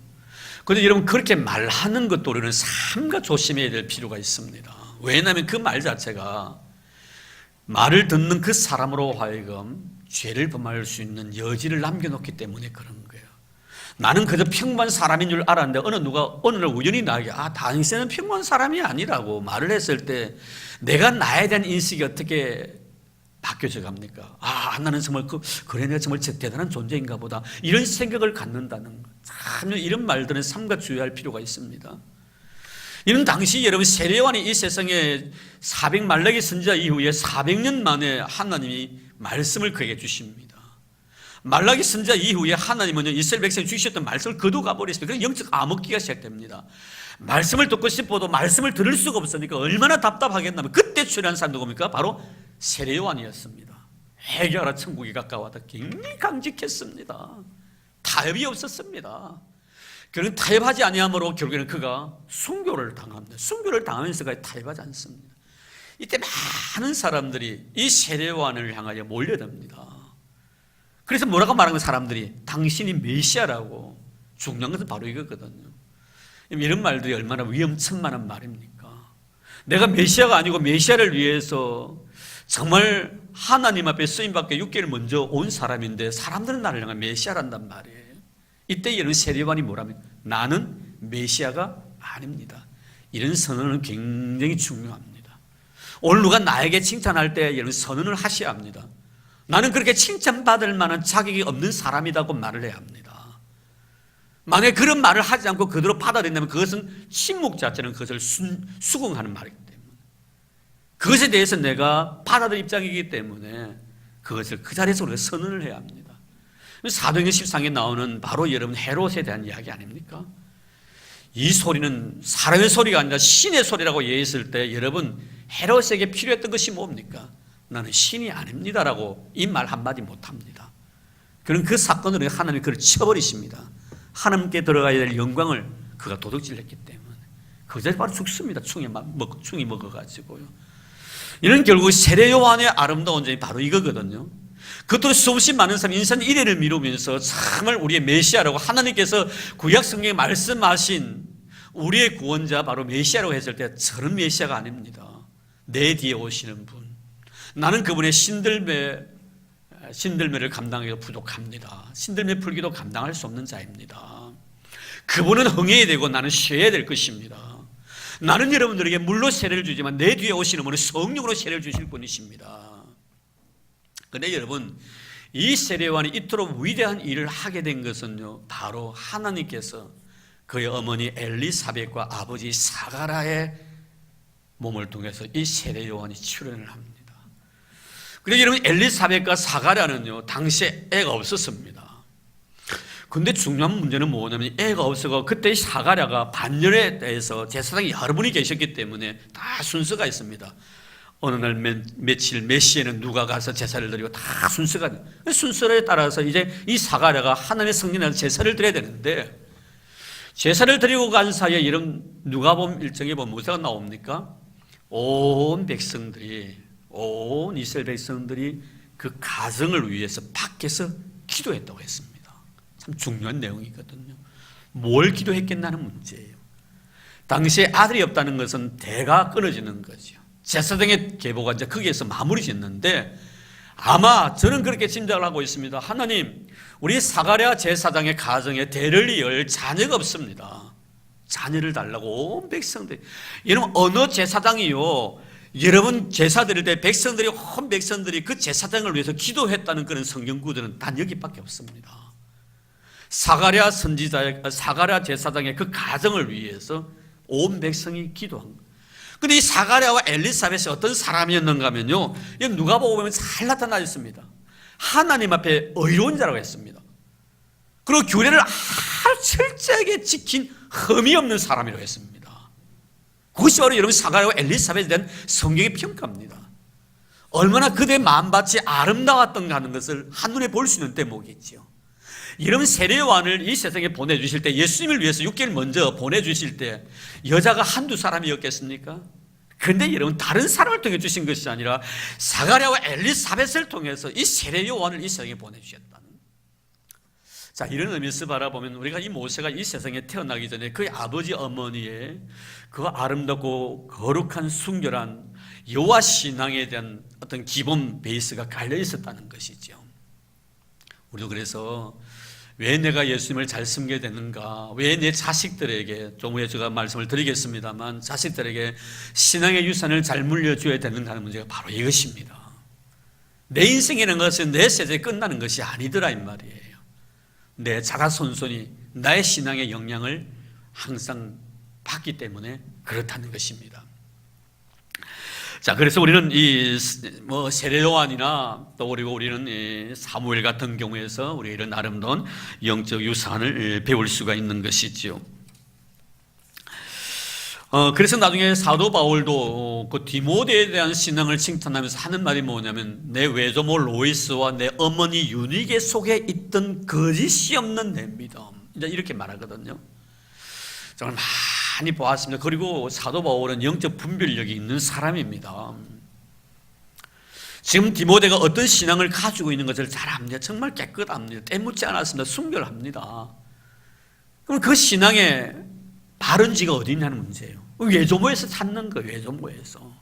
그런데 여러분 그렇게 말하는 것도 우리는 삼가 조심해야 될 필요가 있습니다. 왜냐하면 그 말 자체가 말을 듣는 그 사람으로 하여금 죄를 범할 수 있는 여지를 남겨놓기 때문에 그런 거예요. 나는 그저 평범한 사람인 줄 알았는데 어느 누가 어느 날 우연히 나에게 당신은 평범한 사람이 아니라고 말을 했을 때 내가 나에 대한 인식이 어떻게 바뀌어져 갑니까? 나는 정말 그래 내가 정말 대단한 존재인가 보다, 이런 생각을 갖는다는 것. 참 이런 말들은 삼가 주의할 필요가 있습니다. 이런 당시 여러분 세례요한이 이 세상에 400 말라기 선지자 이후에 400년 만에 하나님이 말씀을 그에게 주십니다. 말라기 선지자 이후에 하나님은 이스라엘 백성이 주셨던 말씀을 거두가 버렸습니다. 그래서 영적 암흑기가 시작됩니다. 말씀을 듣고 싶어도 말씀을 들을 수가 없으니까 얼마나 답답하겠냐면 그때 출연한 사람 누굽니까? 바로 세례요한이었습니다. 회개하라 천국이 가까웠다. 굉장히 강직했습니다. 타협이 없었습니다. 결국 타협하지 아니함으로 결국에는 그가 순교를 당합니다. 순교를 당하면서까지 타협하지 않습니다. 이때 많은 사람들이 이 세례요한을 향하여 몰려듭니다. 그래서 뭐라고 말하는 사람들이 당신이 메시아라고. 중요한 것은 바로 이거거든요. 이런 말들이 얼마나 위험천만한 말입니까? 내가 메시아가 아니고 메시아를 위해서 정말 하나님 앞에 쓰임받게 6개월 먼저 온 사람인데 사람들은 나를 향해 메시아란단 말이에요. 이때 이런 세례요한이 뭐라면 나는 메시아가 아닙니다. 이런 선언은 굉장히 중요합니다. 오늘 누가 나에게 칭찬할 때 이런 선언을 하셔야 합니다. 나는 그렇게 칭찬받을 만한 자격이 없는 사람이라고 말을 해야 합니다. 만약에 그런 말을 하지 않고 그대로 받아들인다면 그것은 침묵 자체는 그것을 수긍하는 말이기 때문에, 그것에 대해서 내가 받아들일 입장이기 때문에 그것을 그 자리에서 우리가 선언을 해야 합니다. 사도행전 13장에 나오는 바로 여러분 헤롯에 대한 이야기 아닙니까? 이 소리는 사람의 소리가 아니라 신의 소리라고 얘기했을 때 여러분 헤롯에게 필요했던 것이 뭡니까? 나는 신이 아닙니다라고 이 말 한마디 못합니다. 그런 그 사건으로 하나님이 그를 쳐버리십니다. 하나님께 들어가야 될 영광을 그가 도둑질했기 때문에 그 자리에 바로 죽습니다. 충이 먹어가지고요. 이런 결국 세례요한의 아름다운 점이 바로 이거거든요. 그것도 수없이 많은 사람이 인생 이래를 미루면서 정말 우리의 메시아라고 하나님께서 구약 성경에 말씀하신 우리의 구원자 바로 메시아라고 했을 때 저런 메시아가 아닙니다. 내 뒤에 오시는 분, 나는 그분의 신들매를 감당하기가 부족합니다. 신들매 풀기도 감당할 수 없는 자입니다. 그분은 흥해야 되고 나는 쉬어야 될 것입니다. 나는 여러분들에게 물로 세례를 주지만 내 뒤에 오시는 분은 성령으로 세례를 주실 분이십니다. 그런데 여러분 이 세례요한이 이토록 위대한 일을 하게 된 것은요, 바로 하나님께서 그의 어머니 엘리사벳과 아버지 사가랴의 몸을 통해서 이 세례요한이 출현을 합니다. 그런데 여러분 엘리사벳과 사가랴는요 당시에 애가 없었습니다. 근데 중요한 문제는 뭐냐면 애가 없어서 그때 사가랴가 반열에 대해서 제사장이 여러 분이 계셨기 때문에 다 순서가 있습니다. 어느 날 며칠 몇 시에는 누가 가서 제사를 드리고 다 순서에 따라서 이제 이 사가랴가 하나님의 성전에서 제사를 드려야 되는데, 제사를 드리고 간 사이에 이런 누가복음 1장에 보면 뭐가 나옵니까? 온 이스라엘 백성들이 그 가정을 위해서 밖에서 기도했다고 했습니다. 참 중요한 내용이거든요. 뭘 기도했겠나는 문제예요. 당시에 아들이 없다는 것은 대가 끊어지는 거죠. 제사장의 계보가 이제 거기에서 마무리 짓는데, 아마 저는 그렇게 짐작을 하고 있습니다. 하나님, 우리 사가랴 제사장의 가정에 대를 이을 자녀가 없습니다. 자녀를 달라고 온 백성들. 여러분, 어느 제사장이요, 여러분 제사 드릴 때 백성들이, 온 백성들이 그 제사장을 위해서 기도했다는 그런 성경 구절은 단 여기밖에 없습니다. 사가랴 선지자, 사가랴 제사장의 그 가정을 위해서 온 백성이 기도한 거예요. 근데 이 사가랴와 엘리사벳이 어떤 사람이었는가 하면요, 누가복음 보면 잘 나타나 있습니다. 하나님 앞에 의로운 자라고 했습니다. 그리고 규례를 아주 철저하게 지킨 흠이 없는 사람이라고 했습니다. 그것이 바로 여러분 사가랴와 엘리사벳에 대한 성경의 평가입니다. 얼마나 그들의 마음밭이 아름다웠던가 하는 것을 한눈에 볼 수 있는 대목이죠. 이런 세례요한을 이 세상에 보내주실 때, 예수님을 위해서 6개월 먼저 보내주실 때 여자가 한두 사람이었겠습니까? 그런데 여러분, 다른 사람을 통해 주신 것이 아니라 사가랴와 엘리사벳을 통해서 이 세례요한을 이 세상에 보내주셨다는. 자, 이런 의미에서 바라보면 우리가 이 모세가 이 세상에 태어나기 전에 그의 아버지 어머니의 그 아름답고 거룩한 순결한 여호와 신앙에 대한 어떤 기본 베이스가 갈려 있었다는 것이죠. 우리도 그래서 왜 내가 예수님을 잘 섬겨야 되는가, 왜 내 자식들에게, 좀 후에 제가 말씀을 드리겠습니다만, 자식들에게 신앙의 유산을 잘 물려줘야 되는가 하는 문제가 바로 이것입니다. 내 인생이라는 것은 내 세대에 끝나는 것이 아니더라 이 말이에요. 내 자손손이 나의 신앙의 영향을 항상 받기 때문에 그렇다는 것입니다. 자, 그래서 우리는 이 세례요한이나 또 그리고 우리는 이 사무엘 같은 경우에서 우리 이런 아름다운 영적 유산을 배울 수가 있는 것이지요. 그래서 나중에 사도 바울도 그 디모데에 대한 신앙을 칭찬하면서 하는 말이 뭐냐면, 내 외조모 로이스와 내 어머니 유니게 속에 있던 거짓이 없는 내 믿음, 이제 이렇게 말하거든요. 정말 많이 보았습니다. 그리고 사도 바울은 영적 분별력이 있는 사람입니다. 지금 디모데가 어떤 신앙을 가지고 있는 것을 잘 압니다. 정말 깨끗합니다. 때묻지 않았습니다. 순결합니다. 그럼 그 신앙의 바른지가 어디 있냐는 문제예요. 외조모에서 찾는 거예요. 외조모에서.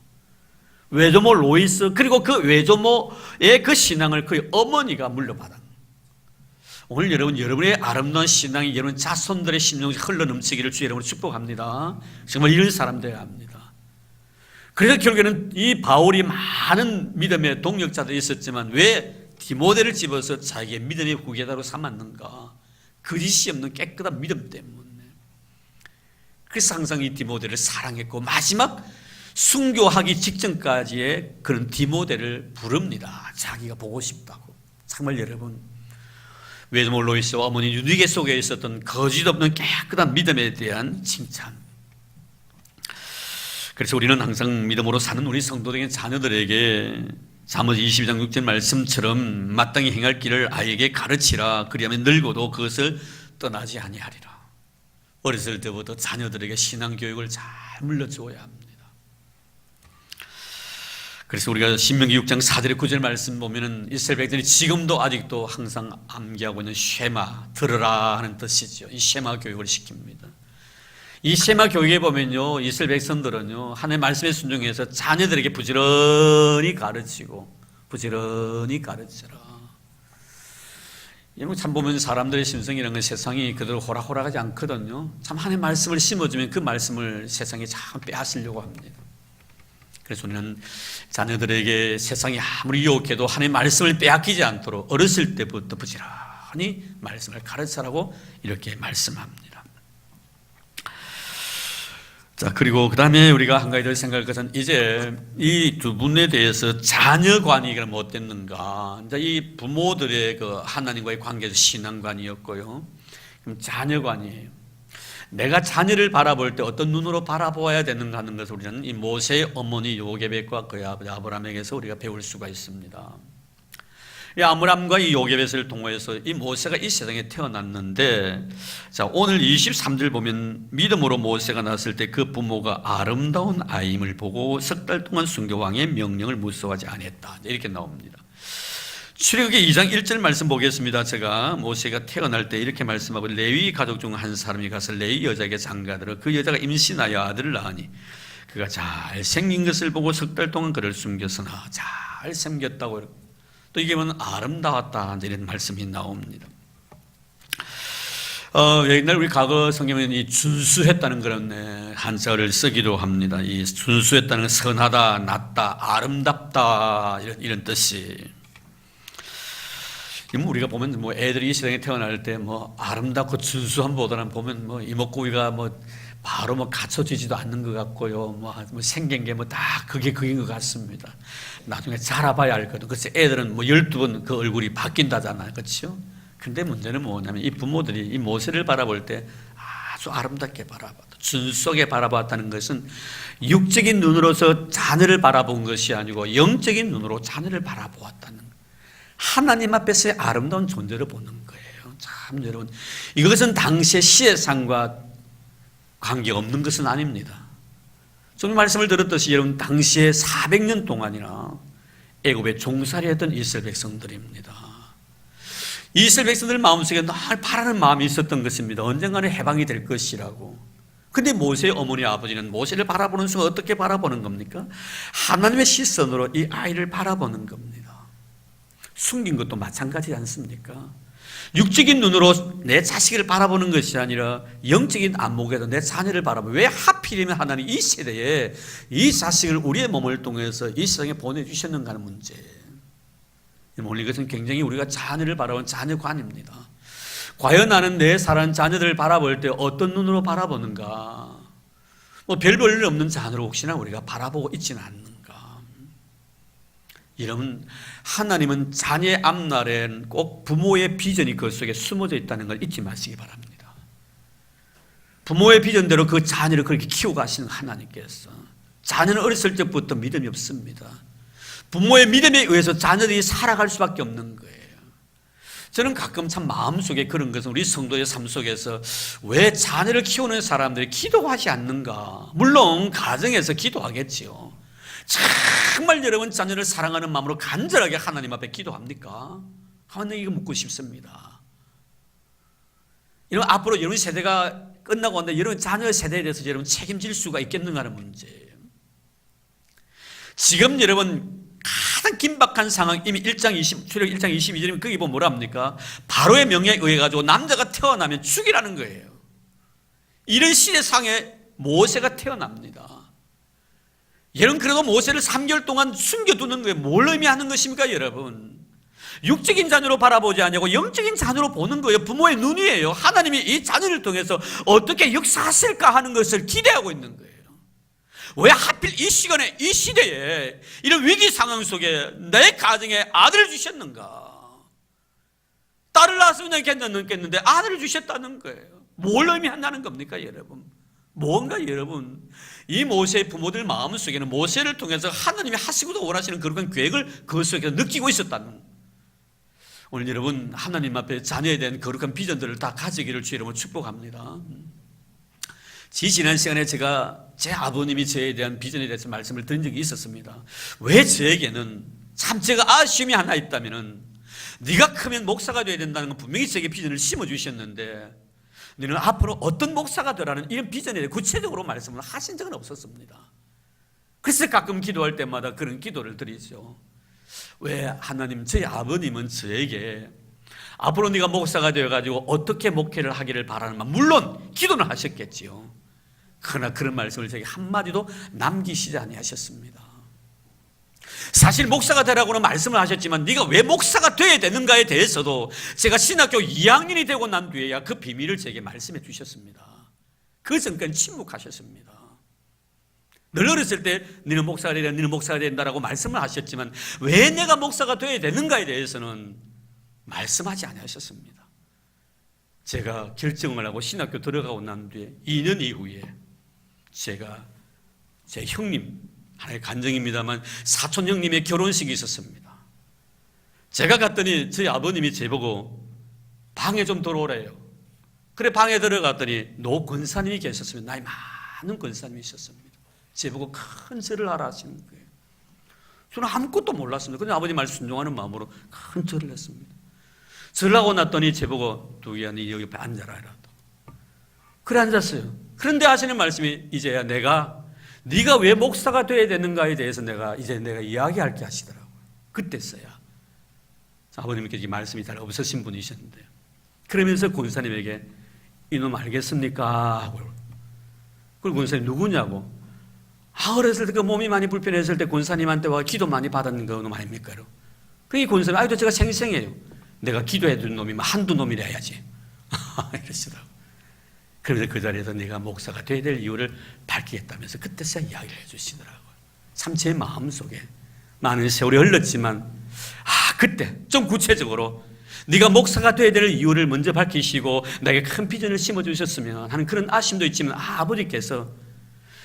외조모 로이스, 그리고 그 외조모의 그 신앙을 그의 어머니가 물려받은. 오늘 여러분의 아름다운 신앙이 여러분 자손들의 심령이 흘러넘치기를 주 여러분을 축복합니다. 정말 이런 사람 되어야 합니다. 그래서 결국에는 이 바울이 많은 믿음의 동력자들이 있었지만 왜 디모데를 집어서 자기의 믿음의 후계자로 삼았는가? 거짓이 없는 깨끗한 믿음 때문에. 그래서 항상 이 디모데를 사랑했고, 마지막 순교하기 직전까지의 그런 디모데를 부릅니다. 자기가 보고 싶다고. 정말 여러분, 외조모 로이스와 어머니 유니게 속에 있었던 거짓 없는 깨끗한 믿음에 대한 칭찬. 그래서 우리는 항상 믿음으로 사는 우리 성도들의 자녀들에게 잠언 22장 6절 말씀처럼 마땅히 행할 길을 아이에게 가르치라. 그리하면 늙어도 그것을 떠나지 아니하리라. 어렸을 때부터 자녀들에게 신앙 교육을 잘 물려주어야 합니다. 그래서 우리가 신명기 6장 4절의 9절 말씀 보면은 이스라엘 백성들이 지금도 아직도 항상 암기하고 있는 쉐마, 들으라 하는 뜻이죠. 이 쉐마 교육을 시킵니다. 이 쉐마 교육에 보면요, 이스라엘 백성들은요, 하나님의 말씀에 순종해서 자녀들에게 부지런히 가르치고, 부지런히 가르쳐라. 여러분 참 보면 사람들의 심성이라는 건 세상이 그대로 호락호락하지 않거든요. 참 하나님의 말씀을 심어주면 그 말씀을 세상에 참 빼앗으려고 합니다. 그래서 우리는 자녀들에게 세상이 아무리 유혹해도 하나님의 말씀을 빼앗기지 않도록 어렸을 때부터 부지런히 말씀을 가르쳐라고 이렇게 말씀합니다. 자, 그리고 그 다음에 우리가 한 가지 더 생각할 것은, 이제 이 두 분에 대해서 자녀관이 그럼 어땠는가. 이제 이 부모들의 그 하나님과의 관계에서 신앙관이었고요. 그럼 자녀관이에요. 내가 자녀를 바라볼 때 어떤 눈으로 바라보아야 되는가 하는 것을 우리는 이 모세의 어머니 요게벳과 그의 아버지 아브라함에게서 우리가 배울 수가 있습니다. 이 아므람과 이 요게벳을 통해서 이 모세가 이 세상에 태어났는데, 자, 오늘 23절 보면 믿음으로 모세가 낳았을 때 그 부모가 아름다운 아임을 보고 석 달 동안 순교 왕의 명령을 무서워하지 아니했다, 이렇게 나옵니다. 출애굽기 2장 1절 말씀 보겠습니다. 제가 모세가 태어날 때 이렇게 말씀하고 레위 가족 중 한 사람이 가서 레위 여자에게 장가들어 그 여자가 임신하여 아들을 낳으니 그가 잘생긴 것을 보고 6달 동안 그를 숨겼으나 잘생겼다고 또 이게 뭐 아름다웠다 이런 말씀이 나옵니다. 옛날 우리 과거 성경에는 이 준수했다는 그런 한자어를 쓰기도 합니다. 이 준수했다는 건 선하다, 낫다, 아름답다 이런 뜻이. 우리가 보면 뭐 애들이 이 세상에 태어날 때 뭐 아름답고 준수한 보다는 보면 뭐 이목구비가 뭐 바로 뭐 갖춰지지도 않는 것 같고요. 뭐 생긴 게 뭐 다 그게 그인 것 같습니다. 나중에 자라봐야 알거든. 그래서 애들은 뭐 12번 그 얼굴이 바뀐다잖아요. 그렇죠? 근데 문제는 뭐냐면 이 부모들이 이 모세를 바라볼 때 아주 아름답게 바라봤다. 준수하게 바라봤다는 것은 육적인 눈으로서 자녀를 바라본 것이 아니고 영적인 눈으로 자녀를 바라보았다는 거예요. 하나님 앞에서의 아름다운 존재를 보는 거예요. 참 여러분, 이것은 당시의 시혜상과 관계없는 것은 아닙니다. 좀 말씀을 들었듯이 여러분 당시에 400년 동안이나 애굽에 종살이했던 이스라엘 백성들입니다. 이스라엘 백성들 마음속에 늘 바라는 마음이 있었던 것입니다. 언젠가는 해방이 될 것이라고. 근데 모세의 어머니 아버지는 모세를 바라보는 순간 어떻게 바라보는 겁니까? 하나님의 시선으로 이 아이를 바라보는 겁니다. 숨긴 것도 마찬가지지 않습니까? 육적인 눈으로 내 자식을 바라보는 것이 아니라 영적인 안목에도 내 자녀를 바라보고, 왜 하필이면 하나님 이 세대에 이 자식을 우리의 몸을 통해서 이 세상에 보내주셨는가 하는 문제예요. 오늘 이것은 굉장히 우리가 자녀를 바라보는 자녀관입니다. 과연 나는 내 사랑하는 자녀들을 바라볼 때 어떤 눈으로 바라보는가? 뭐 별 볼 일 없는 자녀로 혹시나 우리가 바라보고 있지는 않는가? 여러분, 하나님은 자녀의 앞날엔 꼭 부모의 비전이 그 속에 숨어져 있다는 걸 잊지 마시기 바랍니다. 부모의 비전대로 그 자녀를 그렇게 키워가시는 하나님께서, 자녀는 어렸을 적부터 믿음이 없습니다. 부모의 믿음에 의해서 자녀들이 살아갈 수밖에 없는 거예요. 저는 가끔 참 마음속에 그런 것은 우리 성도의 삶 속에서 왜 자녀를 키우는 사람들이 기도하지 않는가? 물론 가정에서 기도하겠지요. 정말 여러분 자녀를 사랑하는 마음으로 간절하게 하나님 앞에 기도합니까? 하나님 이거 묻고 싶습니다. 이런 앞으로 여러분 세대가 끝나고 한데 여러분 자녀 세대에 대해서 여러분 책임질 수가 있겠는가 하는 문제예요. 지금 여러분 가장 긴박한 상황, 이미 출애굽 1장 22절이면 거기 보면 뭐라 합니까? 바로의 명령에 의해 가지고 남자가 태어나면 죽이라는 거예요. 이런 시대상에 모세가 태어납니다. 여러분, 그래도 모세를 3개월 동안 숨겨두는 거예요. 뭘 의미하는 것입니까, 여러분? 육적인 자녀로 바라보지 않냐고 영적인 자녀로 보는 거예요. 부모의 눈이에요. 하나님이 이 자녀를 통해서 어떻게 역사하실까 하는 것을 기대하고 있는 거예요. 왜 하필 이 시간에, 이 시대에, 이런 위기 상황 속에 내 가정에 아들을 주셨는가? 딸을 낳았으면 괜찮겠는데 아들을 주셨다는 거예요. 뭘 의미한다는 겁니까, 여러분? 뭔가 여러분, 이 모세의 부모들 마음속에는 모세를 통해서 하나님이 하시고도 원하시는 그런 계획을 그 속에서 느끼고 있었다는, 오늘 여러분 하나님 앞에 자녀에 대한 거룩한 비전들을 다 가지기를 주의 이름으로 축복합니다. 지난 시간에 제가 제 아버님이 저에 대한 비전에 대해서 말씀을 드린 적이 있었습니다. 왜 저에게는 참 제가 아쉬움이 하나 있다면은, 네가 크면 목사가 돼야 된다는 건 분명히 저에게 비전을 심어주셨는데 너는 앞으로 어떤 목사가 되라는 이런 비전에 대해 구체적으로 말씀을 하신 적은 없었습니다. 그래서 가끔 기도할 때마다 그런 기도를 드리죠. 왜 하나님, 저희 아버님은 저에게 앞으로 네가 목사가 되어가지고 어떻게 목회를 하기를 바라는 말, 물론 기도는 하셨겠지요. 그러나 그런 말씀을 제게 한마디도 남기시지 아니하셨습니다. 사실 목사가 되라고는 말씀을 하셨지만 네가 왜 목사가 되어야 되는가에 대해서도 제가 신학교 2학년이 되고 난 뒤에야 그 비밀을 제게 말씀해 주셨습니다. 그 전까지 침묵하셨습니다. 늘 어렸을 때 너는 목사가 되야 된다, 너는 목사가 된다라고 말씀을 하셨지만 왜 내가 목사가 되어야 되는가에 대해서는 말씀하지 않으셨습니다. 제가 결정을 하고 신학교 들어가고 난 뒤에 2년 이후에 제가 제 형님, 하나의 간증입니다만 사촌 형님의 결혼식이 있었습니다. 제가 갔더니 저희 아버님이 제보고 방에 좀 들어오래요. 그래 방에 들어갔더니 노 권사님이 계셨습니다. 나이 많은 권사님이 있었습니다. 제보고 큰 절을 하라 하시는 거예요. 저는 아무것도 몰랐습니다. 그냥 아버지 말 순종하는 마음으로 큰 절을 했습니다. 절하고 났더니 제보고 두기야 네 여기 옆에 앉아라 이라도. 그래 앉았어요. 그런데 하시는 말씀이 이제야 네가 왜 목사가 돼야 되는가에 대해서 내가 이야기할게 하시더라고요. 그때서야 아버님께 말씀이 잘 없으신 분이셨는데요. 그러면서 권사님에게 이놈 알겠습니까? 하고 그리고 권사님 누구냐고. 어렸을 때 그 몸이 많이 불편했을 때 권사님한테 와 기도 많이 받았는 거 놈 아닙니까? 그게 권사님 아이도 제가 생생해요. 내가 기도해 준 놈이 한두 놈이라 해야지. 이러시더라고. 그러면서 그 자리에서 내가 목사가 돼야 될 이유를 밝히겠다면서 그때서야 이야기를 해주시더라고요. 참 제 마음속에 많은 세월이 흘렀지만 그때 좀 구체적으로 네가 목사가 돼야 될 이유를 먼저 밝히시고 나에게 큰 비전을 심어주셨으면 하는 그런 아쉬움도 있지만 아버지께서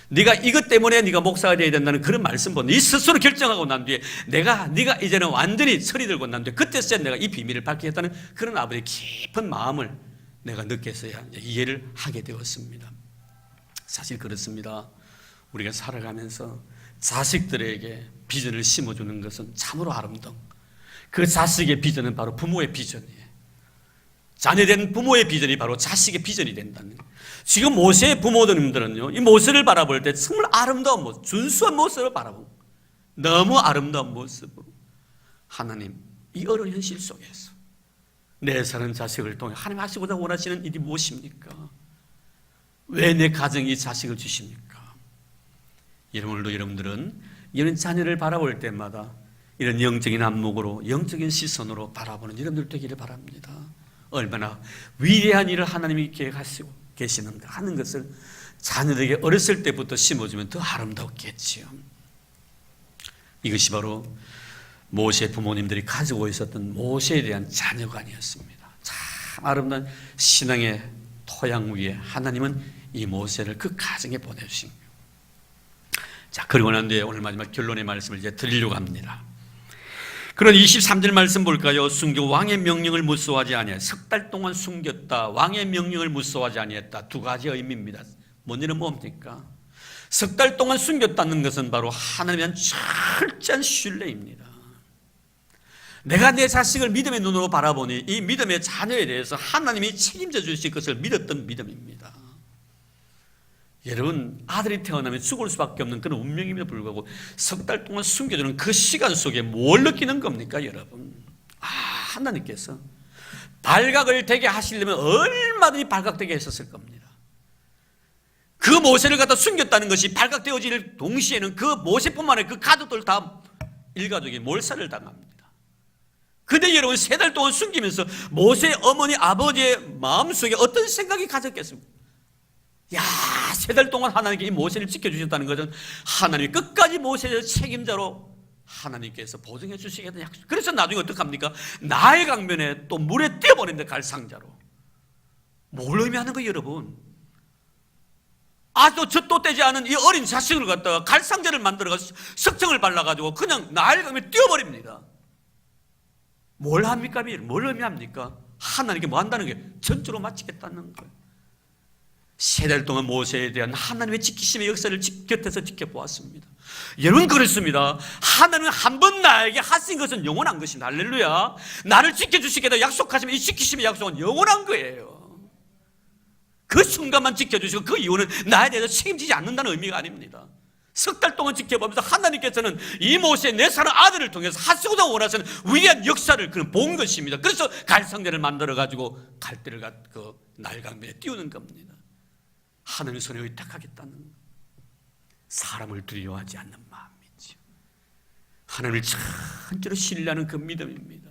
네가 이것 때문에 네가 목사가 돼야 된다는 그런 말씀보다 네 스스로 결정하고 난 뒤에 네가 이제는 완전히 설이 들고 난 뒤에 그때서야 내가 이 비밀을 밝히겠다는 그런 아버지의 깊은 마음을 내가 느껴서야 이해를 하게 되었습니다. 사실 그렇습니다. 우리가 살아가면서 자식들에게 비전을 심어주는 것은 참으로 아름다운 그 자식의 비전은 바로 부모의 비전이에요. 자녀된 부모의 비전이 바로 자식의 비전이 된다는 거예요. 지금 모세의 부모님들은요, 이 모세를 바라볼 때 정말 아름다운 모습, 준수한 모습을 바라보고 너무 아름다운 모습으로 하나님, 이 어려운 현실 속에서 내 사는 자식을 통해 하나님 하시고자 원하시는 일이 무엇입니까? 왜 내 가정에 이 자식을 주십니까? 오늘도 여러분들은 이런 자녀를 바라볼 때마다 이런 영적인 안목으로 영적인 시선으로 바라보는 여러분들 되기를 바랍니다. 얼마나 위대한 일을 하나님이 계획하시고 계시는가 하는 것을 자녀들에게 어렸을 때부터 심어주면 더 아름답겠지요. 이것이 바로 모세 부모님들이 가지고 있었던 모세에 대한 자녀관이었습니다. 참 아름다운 신앙의 토양 위에 하나님은 이 모세를 그 가정에 보내주신 거예요. 자, 그리고 난 뒤에 오늘 마지막 결론의 말씀을 이제 드리려고 합니다. 그런 23절 말씀 볼까요? 숨겨 왕의 명령을 무서워하지 아니하였다. 석 달 동안 숨겼다. 왕의 명령을 무서워하지 아니했다. 두 가지 의미입니다. 먼저는 뭡니까? 석 달 동안 숨겼다는 것은 바로 하나님에 대한 철저한 신뢰입니다. 내가 내 자식을 믿음의 눈으로 바라보니 이 믿음의 자녀에 대해서 하나님이 책임져 주실 것을 믿었던 믿음입니다. 여러분, 아들이 태어나면 죽을 수밖에 없는 그런 운명임에도 불구하고 석 달 동안 숨겨두는 그 시간 속에 뭘 느끼는 겁니까, 여러분? 하나님께서 발각을 되게 하시려면 얼마든지 발각되게 했었을 겁니다. 그 모세를 갖다 숨겼다는 것이 발각되어질 동시에는 그 모세뿐만 아니라 그 가족들 다 일가족이 몰살을 당합니다. 근데 여러분, 3달 동안 숨기면서 모세의 어머니, 아버지의 마음속에 어떤 생각이 가졌겠습니까? 3달 동안 하나님께 이 모세를 지켜주셨다는 것은 하나님이 끝까지 모세의 책임자로 하나님께서 보증해 주시겠다는 약속. 그래서 나중에 어떡합니까? 나일 강변에 또 물에 뛰어버린다, 갈상자로. 뭘 의미하는 거예요, 여러분? 아주 젖도 떼지 않은 이 어린 자식을 갖다가 갈상자를 만들어서 석청을 발라가지고 그냥 나일 강변에 뛰어버립니다. 뭘 합니까? 뭘 의미합니까? 하나님께 뭐 한다는 게 전투로 마치겠다는 거예요. 3달 동안 모세에 대한 하나님의 지키심의 역사를 곁에서 지켜보았습니다. 여러분, 그렇습니다. 하나님은 한 번 나에게 하신 것은 영원한 것입니다. 할렐루야. 나를 지켜주시겠다 약속하시면 이 지키심의 약속은 영원한 거예요. 그 순간만 지켜주시고 그 이후는 나에 대해서 책임지지 않는다는 의미가 아닙니다. 석 달 동안 지켜보면서 하나님께서는 이 모세 내 사랑 아들을 통해서 하시고자 원하시는 위대한 역사를 그는 본 것입니다. 그래서 갈상대를 만들어가지고 갈대를 그 날강변에 띄우는 겁니다. 하나님의 손에 의탁하겠다는 사람을 두려워하지 않는 마음이죠. 하나님을 천대로 신뢰하는 그 믿음입니다.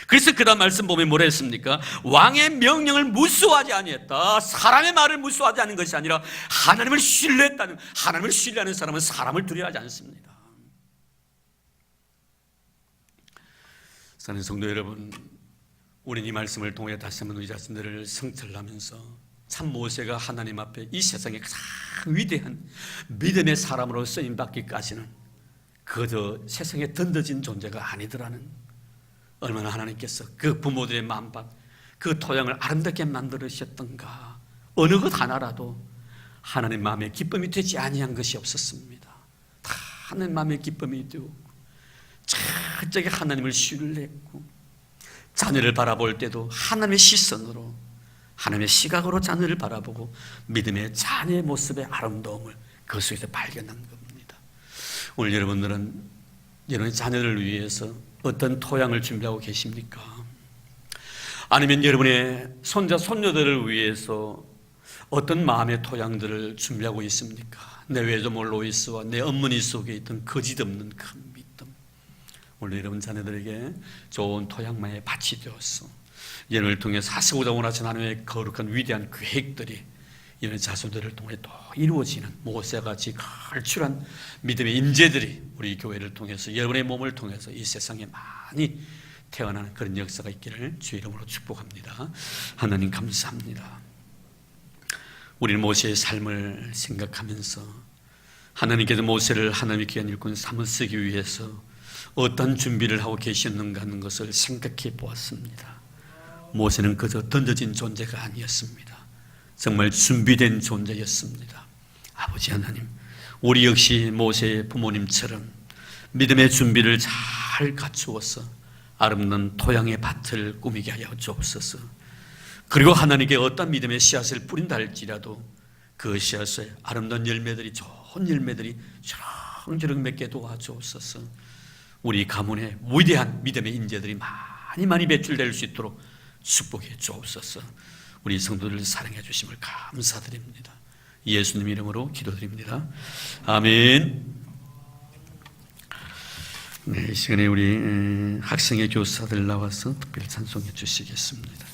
그래서 그 다음 말씀 보면 뭐라 했습니까? 왕의 명령을 무서워하지 아니했다. 사람의 말을 무서워하지 않는 것이 아니라 하나님을 신뢰했다는, 하나님을 신뢰하는 사람은 사람을 두려워하지 않습니다. 사랑하는 성도 여러분, 우리는 이 말씀을 통해 다시 한번 우리 자신들을 성찰하면서 참 모세가 하나님 앞에 이 세상에 가장 위대한 믿음의 사람으로 쓰임받기까지는 그저 세상에 던져진 존재가 아니더라는, 얼마나 하나님께서 그 부모들의 마음밭, 그 토양을 아름답게 만들으셨던가. 어느 것 하나라도 하나님 마음에 기쁨이 되지 아니한 것이 없었습니다. 다 하나님 마음에 기쁨이 되고 철저하게 하나님을 신뢰했고 자녀를 바라볼 때도 하나님의 시선으로, 하나님의 시각으로 자녀를 바라보고 믿음의 자녀의 모습의 아름다움을 그 속에서 발견한 겁니다. 오늘 여러분들은 여러분의 자녀를 위해서 어떤 토양을 준비하고 계십니까? 아니면 여러분의 손자, 손녀들을 위해서 어떤 마음의 토양들을 준비하고 있습니까? 내 외조모 로이스와 내 어머니 속에 있던 거짓 없는 큰 믿음, 오늘 여러분 자녀들에게 좋은 토양만에 밭이 되었어. 여러분을 통해 사시고자 원하신 하나님의 거룩한 위대한 계획들이 이런 자손들을 통해 또 이루어지는 모세같이 걸출한 믿음의 인재들이 우리 교회를 통해서, 여러분의 몸을 통해서 이 세상에 많이 태어나는 그런 역사가 있기를 주의 이름으로 축복합니다. 하나님 감사합니다. 우리는 모세의 삶을 생각하면서 하나님께서 모세를 하나님의 귀한 일꾼 삼아 쓰기 위해서 어떤 준비를 하고 계셨는가 하는 것을 생각해 보았습니다. 모세는 그저 던져진 존재가 아니었습니다. 정말 준비된 존재였습니다. 아버지 하나님, 우리 역시 모세의 부모님처럼 믿음의 준비를 잘 갖추어서 아름다운 토양의 밭을 꾸미게 하여 주옵소서. 그리고 하나님께 어떤 믿음의 씨앗을 뿌린다 할지라도 그 씨앗에 아름다운 열매들이, 좋은 열매들이 저렁저렁 맺게 도와주옵소서. 우리 가문에 위대한 믿음의 인재들이 많이 배출될 수 있도록 축복해 주옵소서. 우리 성도들을 사랑해 주심을 감사드립니다. 예수님 이름으로 기도드립니다. 아멘. 네, 이 시간에 우리 학생의 교사들 나와서 특별히 찬송해 주시겠습니다.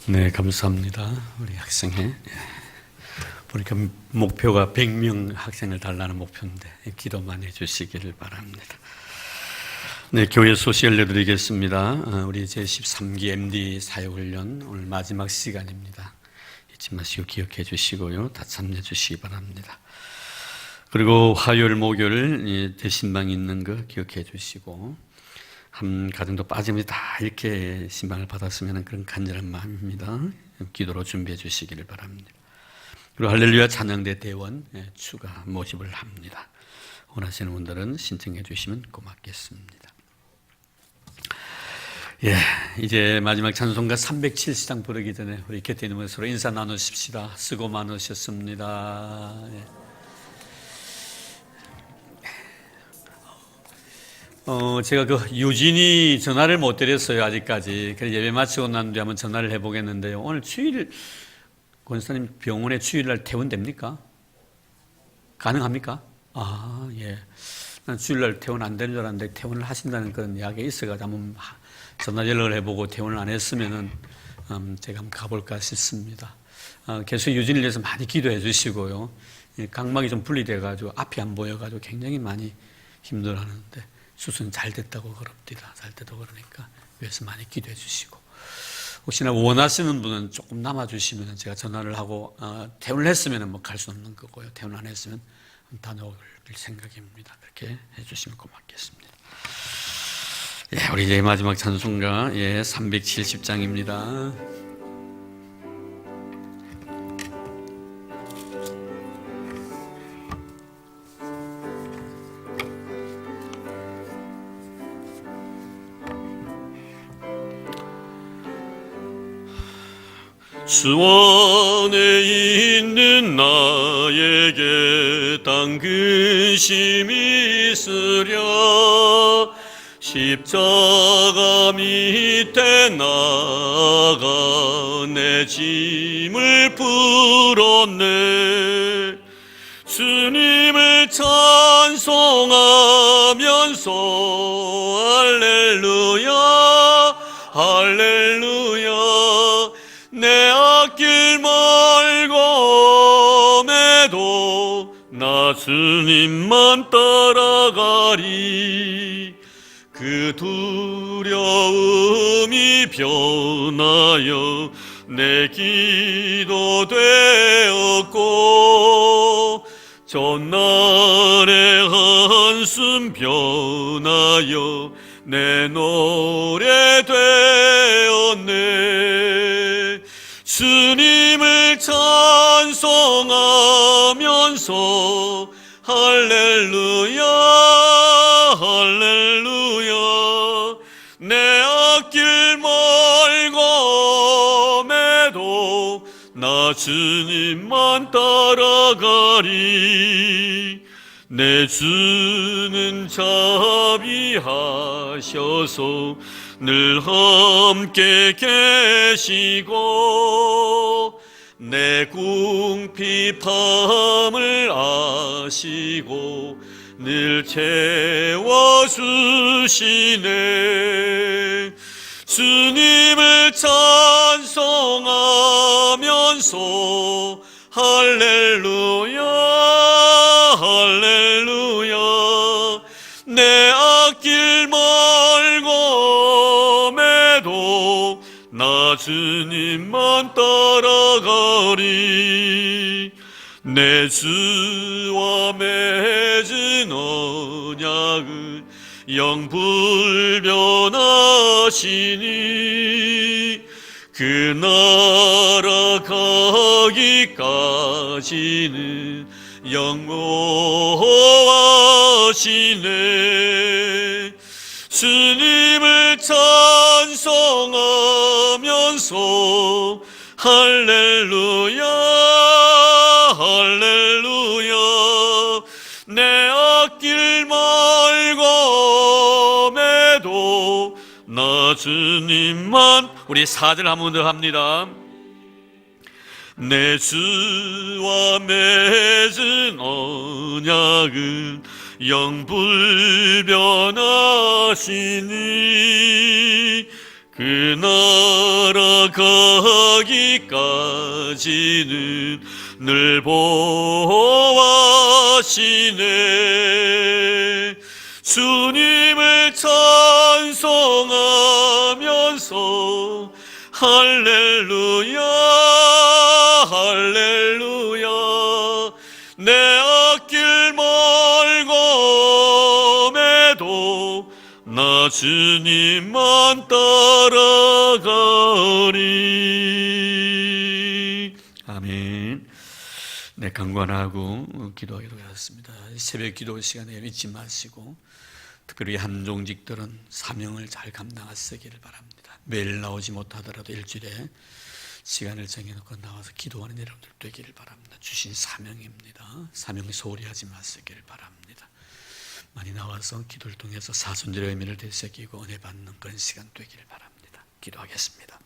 네, 감사합니다. 우리 학생회. 보니까 목표가 100명 학생을 달라는 목표인데 기도 많이 해주시기를 바랍니다. 네, 교회 소식 알려드리겠습니다. 우리 제13기 MD 사역훈련 오늘 마지막 시간입니다. 잊지 마시고 기억해 주시고요. 다 참여해 주시기 바랍니다. 그리고 화요일, 목요일 대신방 있는 거 기억해 주시고 한 가정도 빠짐없이 다 이렇게 신방을 받았으면 그런 간절한 마음입니다. 기도로 준비해 주시기를 바랍니다. 그리고 할렐루야 찬양대 대원 추가 모집을 합니다. 원하시는 분들은 신청해 주시면 고맙겠습니다. 예, 이제 마지막 찬송가 307시장 부르기 전에 우리 곁에 있는 서로 인사 나누십시다. 수고 많으셨습니다. 예. 제가 그 유진이 전화를 못 드렸어요, 아직까지. 그래서 예배 마치고 난 뒤에 한번 전화를 해보겠는데요. 오늘 주일, 권사님 병원에 주일날 퇴원됩니까? 가능합니까? 아, 예. 난 주일날 퇴원 안 되는 줄 알았는데 퇴원을 하신다는 그런 이야기가 있어가지고 한번 전화 연락을 해보고 퇴원을 안 했으면은 제가 한번 가볼까 싶습니다. 계속 유진을 위해서 많이 기도해 주시고요. 각막이 좀 분리돼가지고 앞이 안 보여가지고 굉장히 많이 힘들어하는데 수술은 잘 됐다고 그럽니다. 잘 됐다고 그러니까 위해서 많이 기도해 주시고 혹시나 원하시는 분은 조금 남아주시면 제가 전화를 하고 퇴원을 했으면 뭐 갈 수 없는 거고요. 퇴원 안 했으면 다녀올 생각입니다. 그렇게 해주시면 고맙겠습니다. 예, 우리 이제 마지막 찬송가 370장입니다. 수원에 있는 나에게 단 근심이 있으랴 십자가 밑에 나가 내 짐을 풀었네 주님을 찬송하면서 할렐루야 할렐루야 내 앞길 멀고매도 나 주님만 따라가리 그 두려움이 변하여 내 기도 되었고 전날의 한숨 변하여 내 노래 되었네 주님을 찬송하면서 할렐루야 할렐루야 내 앞길 멀고매도 나 주님만 따라가리 내 주는 자비하셔서 늘 함께 계시고 내 궁핍함을 아시고 늘 채워주시네 주님을 찬송하면서 할렐루야 할렐루야 내 앞길 멀고매도 나 주님만 따라가리 내 주와 맺은 언약은 영불변하시니 그 나라 가기까지는 영원하시네 주님을 찬송하면서 할렐루야 할렐루야 내 앞길 멀고매도 나 주님만 우리 4절 한 번 더 합니다. 내 주와 맺은 언약은 영불변하시니 그 나라 가기까지는 늘 보호하시네 주님을 찬송하면서 나가면서 할렐루야 할렐루야 내 앞길 멀검에도 나 주님만 따라가리. 아멘. 네, 강관하고 기도하기로 하였습니다. 새벽 기도 시간에 잊지 마시고 특별히 한종직들은 사명을 잘 감당하시기를 바랍니다. 매일 나오지 못하더라도 일주일에 시간을 정해놓고 나와서 기도하는 여러분들 되기를 바랍니다. 주신 사명입니다. 사명 소홀히 하지 마시기를 바랍니다. 많이 나와서 기도를 통해서 사순절의 의미를 되새기고 은혜 받는 그런 시간 되기를 바랍니다. 기도하겠습니다.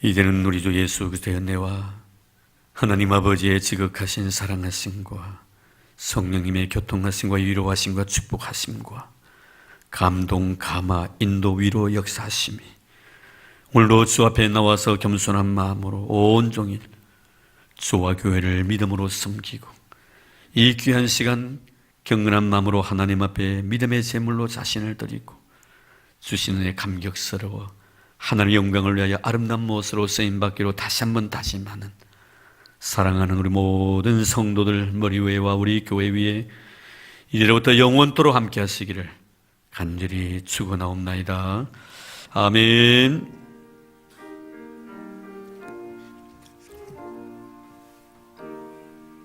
이제는 우리 주 예수 그리스도의 은혜와 하나님 아버지의 지극하신 사랑하심과 성령님의 교통하심과 위로하심과 축복하심과 감동, 감화, 인도, 위로, 역사하심이 오늘도 주 앞에 나와서 겸손한 마음으로 온종일 주와 교회를 믿음으로 섬기고 이 귀한 시간 경건한 마음으로 하나님 앞에 믿음의 제물로 자신을 드리고 주시는 은혜 감격스러워 하나님의 영광을 위하여 아름다운 모습으로 쓰임받기로 다시 한번 다짐하는 사랑하는 우리 모든 성도들 머리 위에와 우리 교회 위에 이제로부터 영원토록 함께 하시기를 간절히 축원하옵나이다. 아멘.